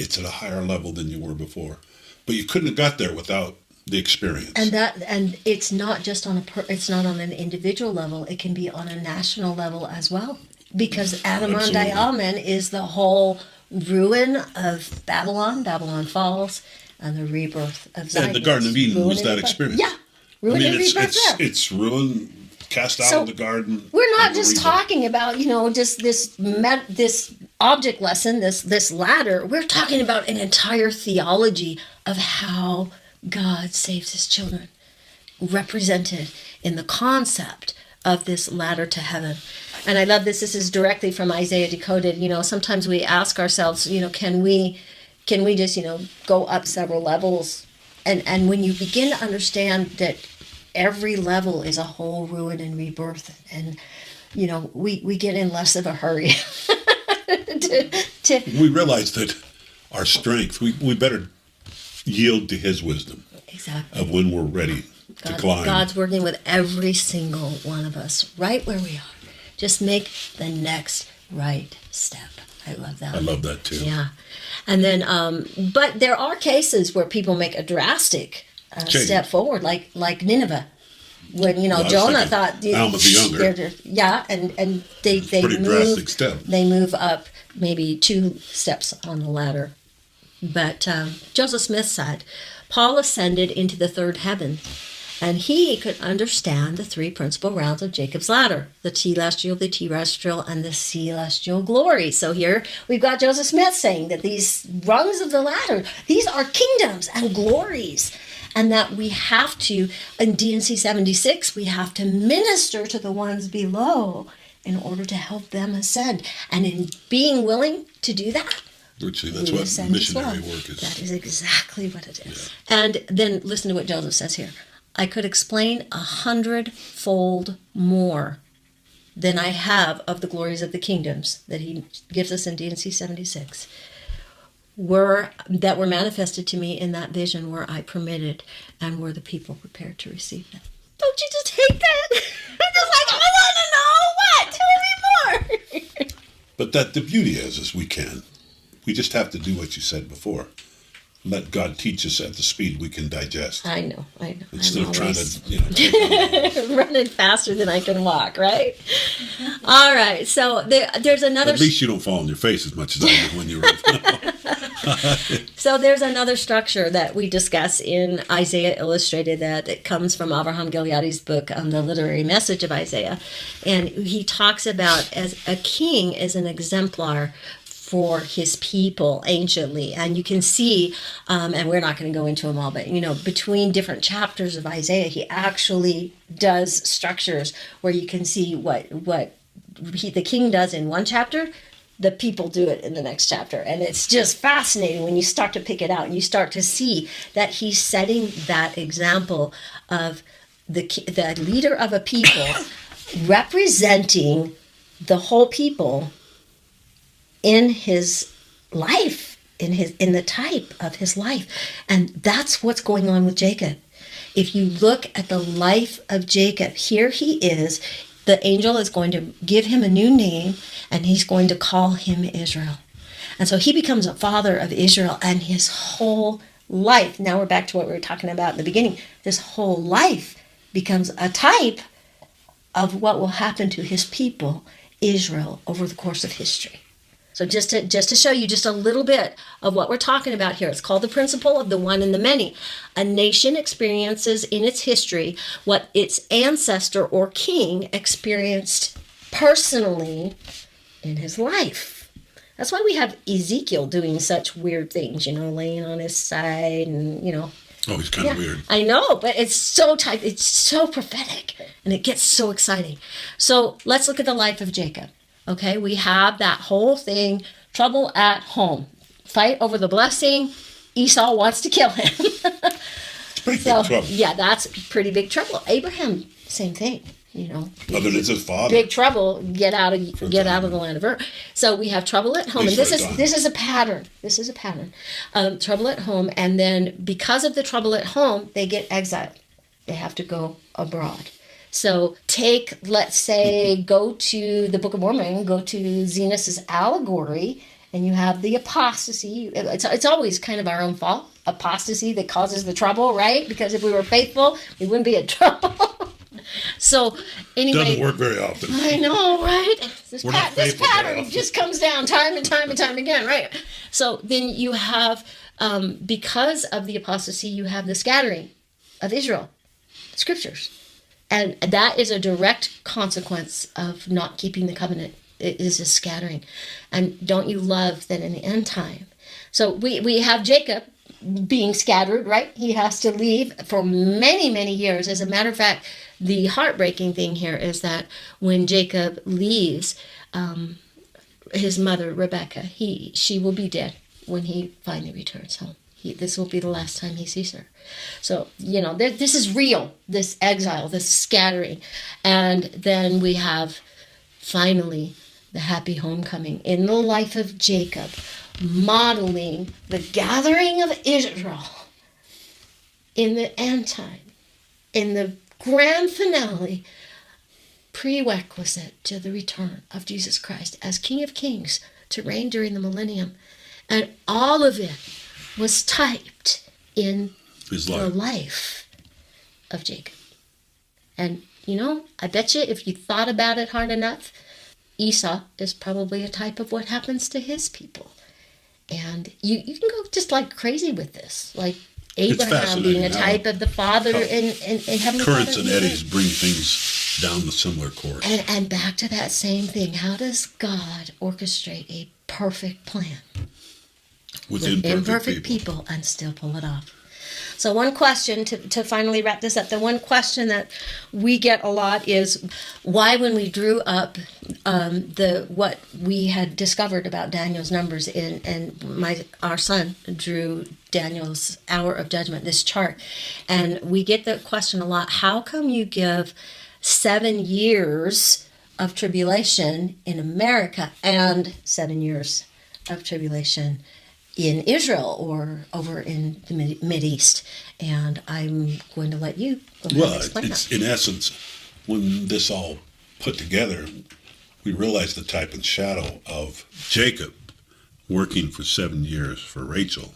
it's at a higher level than you were before. But you couldn't have got there without the experience.
And it's not just it's not on an individual level. It can be on a national level as well, because Adam-on-Diamen is the whole ruin of Babylon. Babylon falls, and the rebirth of Zion.
And the Garden of Eden was that experience.
Yeah, ruin and rebirth.
It's ruin, cast out of the garden.
We're not just talking about just this object lesson, this ladder. We're talking about an entire theology of how God saves his children, represented in the concept of this ladder to heaven. And I love this. This is directly from Isaiah Decoded. Sometimes we ask ourselves, can we just, go up several levels? And when you begin to understand that every level is a whole ruin and rebirth, and, we get in less of a hurry.
We realize that our strength, we better yield to his wisdom.
Exactly.
Of when we're ready to climb.
God's working with every single one of us right where we are. Just make the next right step. I love that.
I love that too.
Yeah. And then, but there are cases where people make a drastic step forward, like Nineveh. When, Jonah thought...
Alma the Younger.
Yeah, and they
pretty drastic step.
They move up maybe 2 steps on the ladder. But Joseph Smith said, Paul ascended into the third heaven, and he could understand the 3 principal rounds of Jacob's ladder, the telestial, the terrestrial, and the celestial glory. So here we've got Joseph Smith saying that these rungs of the ladder, these are kingdoms and glories, and that we have to, in D&C 76, we have to minister to the ones below in order to help them ascend. And in being willing to do that,
virtually, that's what missionary work is.
That is exactly what it is. Yeah. And then listen to what Joseph says here. I could explain 100-fold more than I have of the glories of the kingdoms that he gives us in D&C 76, that were manifested to me in that vision where I permitted and were the people prepared to receive them. Don't you just hate that? I'm just like, I want to know what? Tell me more.
But that the beauty is we can We just have to do what you said before. Let God teach us at the speed we can digest.
I know.
Instead
I'm
of trying
always
to, take on
running faster than I can walk, right? All right. So there's another.
At least you don't fall on your face as much as I did when you were.
So there's another structure that we discuss in Isaiah Illustrated that it comes from Abraham Gileadi's book, The Literary Message of Isaiah. And he talks about as a king is an exemplar for his people anciently. And you can see, and we're not going to go into them all, but, between different chapters of Isaiah, he actually does structures where you can see what the king does in one chapter, the people do it in the next chapter. And it's just fascinating when you start to pick it out and you start to see that he's setting that example of the leader of a people representing the whole people in his life, in the type of his life. And that's what's going on with Jacob. If you look at the life of Jacob, here he is. The angel is going to give him a new name, and he's going to call him Israel. And so he becomes a father of Israel, and his whole life, now we're back to what we were talking about in the beginning, this whole life becomes a type of what will happen to his people, Israel, over the course of history. So just to show you just a little bit of what we're talking about here, it's called the principle of the one and the many. A nation experiences in its history what its ancestor or king experienced personally in his life. That's why we have Ezekiel doing such weird things, laying on his side and,
Oh, he's kind of weird.
I know, but it's so tight. It's so prophetic, and it gets so exciting. So let's look at the life of Jacob. Okay, we have that whole thing, trouble at home, fight over the blessing. Esau wants to kill him.
It's pretty big trouble.
Yeah, that's pretty big trouble. Abraham, same thing.
Other than his father.
Big trouble. Get out of the land of Ur. So we have trouble at home, and this is a pattern. This is a pattern. Trouble at home, and then because of the trouble at home, they get exiled. They have to go abroad. So let's say, go to the Book of Mormon, go to Zenos's allegory, and you have the apostasy. It's always kind of our own fault, apostasy that causes the trouble, right? Because if we were faithful, we wouldn't be in trouble. So anyway.
Doesn't work very often.
I know, right? This
This
pattern just comes down time and time and time again, right? So then you have, because of the apostasy, you have the scattering of Israel, scriptures. And that is a direct consequence of not keeping the covenant. It is a scattering. And don't you love that in the end time? So we have Jacob being scattered, right? He has to leave for many, many years. As a matter of fact, the heartbreaking thing here is that when Jacob leaves, his mother, Rebekah, she will be dead when he finally returns home. This will be the last time he sees her. So, this is real, this exile, this scattering. And then we have, finally, the happy homecoming in the life of Jacob, modeling the gathering of Israel in the end time, in the grand finale, prerequisite to the return of Jesus Christ as King of Kings to reign during the Millennium. And all of it was typed in the life of Jacob. And, I bet you if you thought about it hard enough, Esau is probably a type of what happens to his people. And you can go just like crazy with this. Like Abraham being a type of the father in Heavenly
Currents
Father.
and eddies bring things down the similar course.
And back to that same thing. How does God orchestrate a perfect plan?
With
imperfect people and still pull it off. So one question, to finally wrap this up, the one question that we get a lot is why, when we drew up what we had discovered about Daniel's numbers and our son drew Daniel's hour of judgment, this chart, and we get the question a lot, how come you give 7 years of tribulation in America and 7 years of tribulation in Israel or over in the Mideast? And I'm going to let you go ahead and explain that.
In essence, when this all put together, we realized the type and shadow of Jacob working for 7 years for Rachel,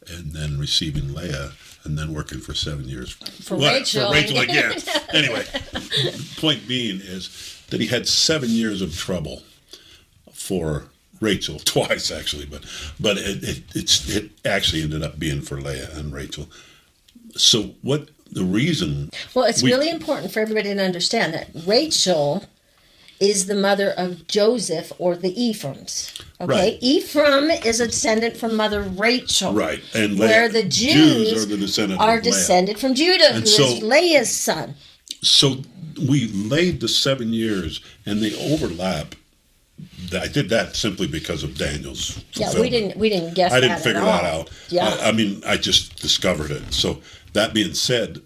and then receiving Leah, and then working for 7 years
for Rachel.
For Rachel again. Anyway, point being is that he had 7 years of trouble for Rachel, twice actually, but it actually ended up being for Leah and Rachel. So what the reason?
Well, it's really important for everybody to understand that Rachel is the mother of Joseph, or the Ephraims. Okay,
Right.
Ephraim is a descendant from mother Rachel.
Right, and
where the Jews
are the descendant
are
of Leah.
descended from Judah,
And
who is Leah's son.
So we laid the 7 years, and they overlap. I did that simply because of Daniel's fulfillment.
we didn't guess.
I didn't
that
figure
at
that
all.
out.
Yeah,
I mean, I just discovered it. So that being said,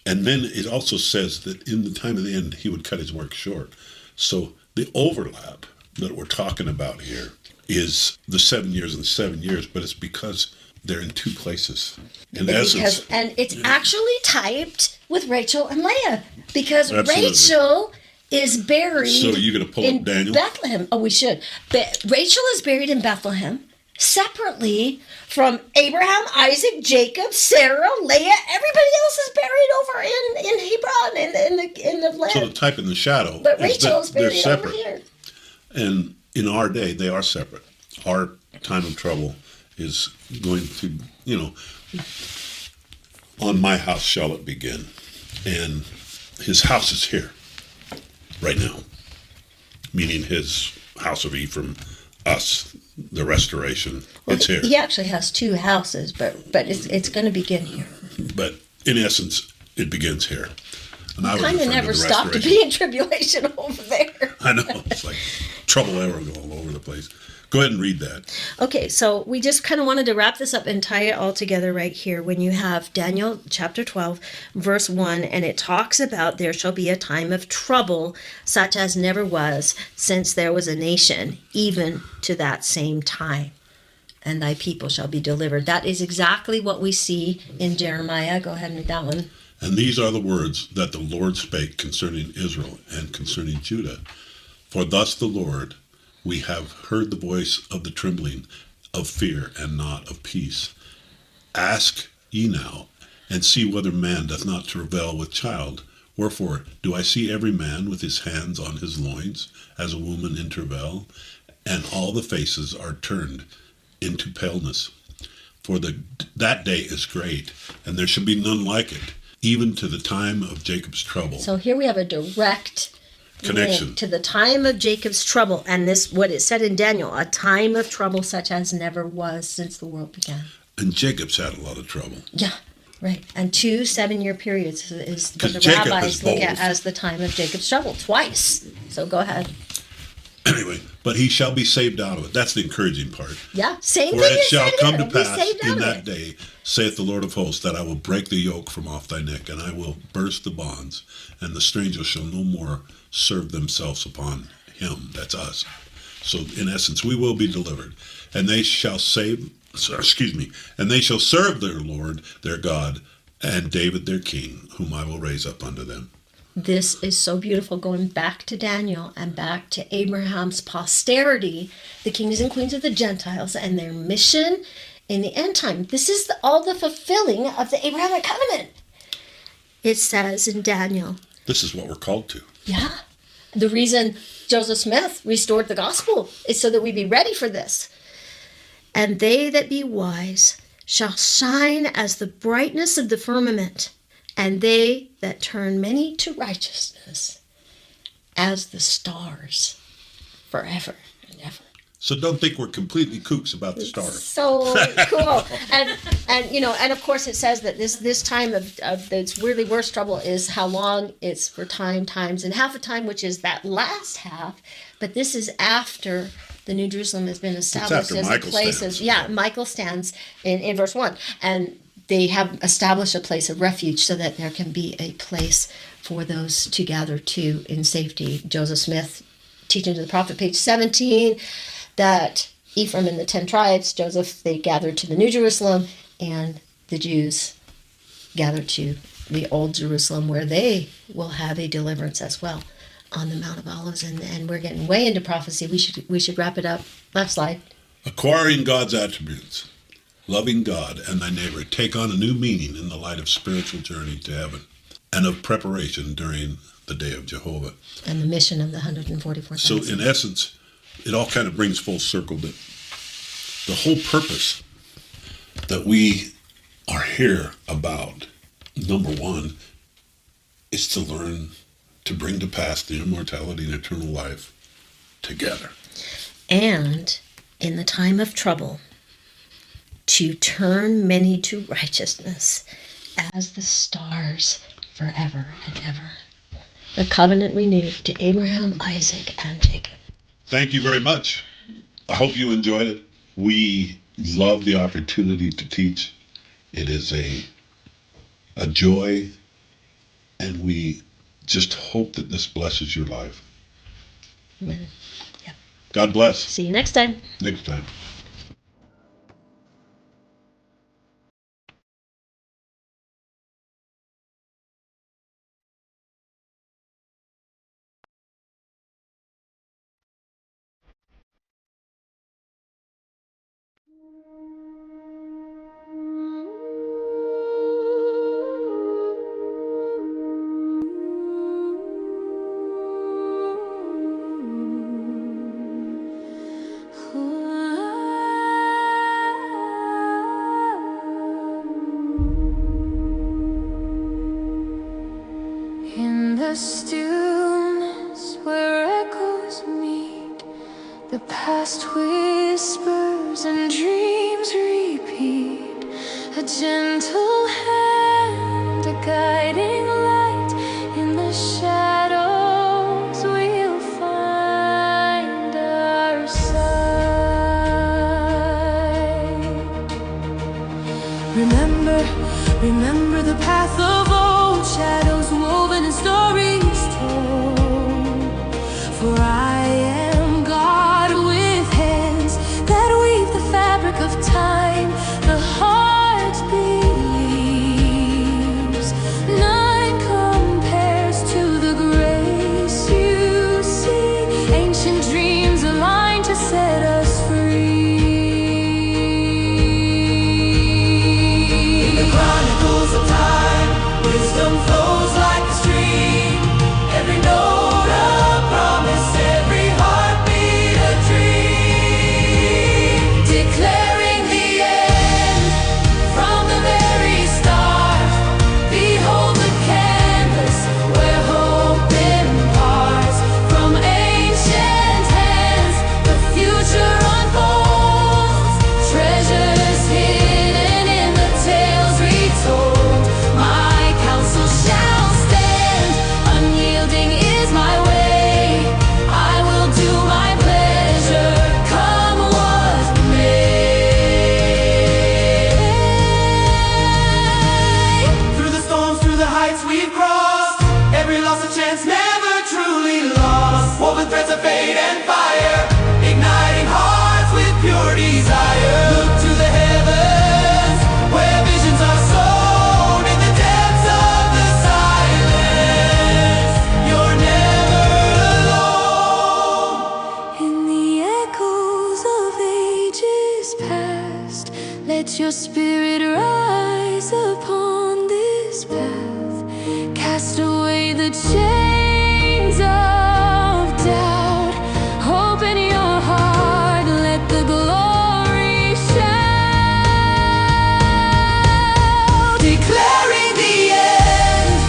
and then it also says that in the time of the end, he would cut his work short. So the overlap that we're talking about here is the 7 years and 7 years, but it's because they're in two places. In essence,
and it's actually typed with Rachel and Leah, because
Absolutely.
Rachel is buried.
So you're going to pull
in
up Daniel?
Bethlehem. Oh, we should. But Rachel is buried in Bethlehem, separately from Abraham, Isaac, Jacob, Sarah, Leah. Everybody else is buried over in Hebron, in the land.
So the type and the shadow,
But
is
Rachel's
that they're
buried
separate.
over here.
And in our day, they are separate. Our time of trouble is going to, on my house shall it begin. And his house is here right now, meaning his house of Ephraim, us, the restoration. It's here.
He actually has two houses, but it's going to begin here.
But in essence, it begins here. And I
Kind of never stopped to be in tribulation over there.
I know. It's like trouble ever all over the place. Go ahead and read that.
Okay, so we just kind of wanted to wrap this up and tie it all together right here when you have Daniel chapter 12, verse 1, and it talks about there shall be a time of trouble such as never was since there was a nation, even to that same time. And thy people shall be delivered. That is exactly what we see in Jeremiah. Go ahead and read that one.
And these are the words that the Lord spake concerning Israel and concerning Judah. For thus the Lord, we have heard the voice of the trembling of fear and not of peace. Ask ye now, and see whether man doth not travail with child. Wherefore do I see every man with his hands on his loins, as a woman in travail, and all the faces are turned into paleness. For that day is great, and there shall be none like it, even to the time of Jacob's trouble.
So here we have a direct
Connection
link to the time of Jacob's trouble, and this what it said in Daniel, a time of trouble such as never was since the world began.
And Jacob's had a lot of trouble.
Yeah, right. And 2 7-year periods is what the
Jacob
rabbis
is
look
bold.
at as the time of Jacob's trouble, twice. So go ahead.
Anyway, but he shall be saved out of it. That's the encouraging part.
Yeah, same
For
thing
it
is
shall
said
come
here.
to
Be
pass
saved out
in
of
that
it.
day, saith the Lord of hosts, that I will break the yoke from off thy neck, and I will burst the bonds, and the strangers shall no more serve themselves upon him. That's us. So in essence, we will be delivered. And they shall and they shall serve their Lord, their God, and David their king, whom I will raise up unto them.
This is so beautiful, going back to Daniel and back to Abraham's posterity, the kings and queens of the Gentiles, and their mission in the end time. This is all the fulfilling of the Abrahamic covenant. It says in Daniel.
This is what we're called to.
Yeah. The reason Joseph Smith restored the gospel is so that we be ready for this. And they that be wise shall shine as the brightness of the firmament, and they that turn many to righteousness as the stars forever and ever.
So don't think we're completely kooks about the stars.
So cool. And of course it says that this time of this really worst trouble is how long it's for times, and half a time, which is that last half. But this is after the New Jerusalem has been established as a place. Michael stands in verse 1. And they have established a place of refuge so that there can be a place for those to gather to in safety. Joseph Smith, Teaching to the Prophet, page 17, that Ephraim and the 10 tribes, Joseph, they gathered to the New Jerusalem, and the Jews gathered to the Old Jerusalem, where they will have a deliverance as well on the Mount of Olives. And we're getting way into prophecy. We should wrap it up. Last slide.
Acquiring God's attributes, loving God and thy neighbor, take on a new meaning in the light of spiritual journey to heaven and of preparation during the day of Jehovah.
And the mission of the 144,000.
So in essence, it all kind of brings full circle that the whole purpose that we are here about, number one, is to learn to bring to pass the immortality and eternal life together.
And in the time of trouble, to turn many to righteousness as the stars forever and ever. The covenant renewed to Abraham, Isaac, and Jacob.
Thank you very much. I hope you enjoyed it. We love the opportunity to teach. It is a joy, and we just hope that this blesses your life.
Amen. Yep.
God bless.
See you next time.
Next time.
In the stillness where echoes meet, the past whispers and dreams repeat. A gentle hand, a guiding light. In the shadows we'll find our sight. Remember the path of old, shadows woven and stories told. For I am God with hands that weave the fabric of time. The heart believes, none compares to the grace you see. Ancient dreams align to set us free. The chronicles of time, wisdom flows like a stream. Every note a promise, every heartbeat a dream. Declaring the end from the very start. Behold the canvas where hope imparts. From ancient hands the future unfolds. Treasures hidden in the tales retold. My counsel shall stand, unyielding is my way. I will do my pleasure, come what may. Through the storms, through the heights we've crossed, every loss of chance never truly lost. Woven threads of fate and fire, igniting hearts with pure desire. Look to the heavens, where visions are sown. In the depths of the silence, you're never alone. In the echoes of ages past, let your spirit rise upon this path. Cast away the chains of doubt. Open your heart, let the glory shout. Declaring the end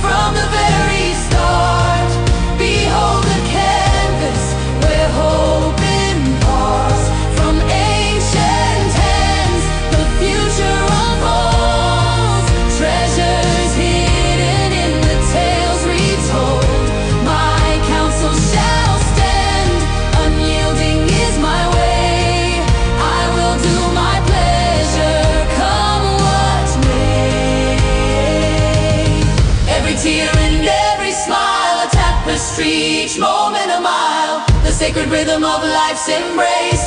from the very start. Behold the canvas where hope imparts. From ancient hands the future unfolds. Treasures hidden in the tales retold. My counsel shall stand, unyielding is my way. I will do my pleasure, come what may. Every tear and every smile, a tapestry, each moment a mile. The sacred rhythm of life's embrace.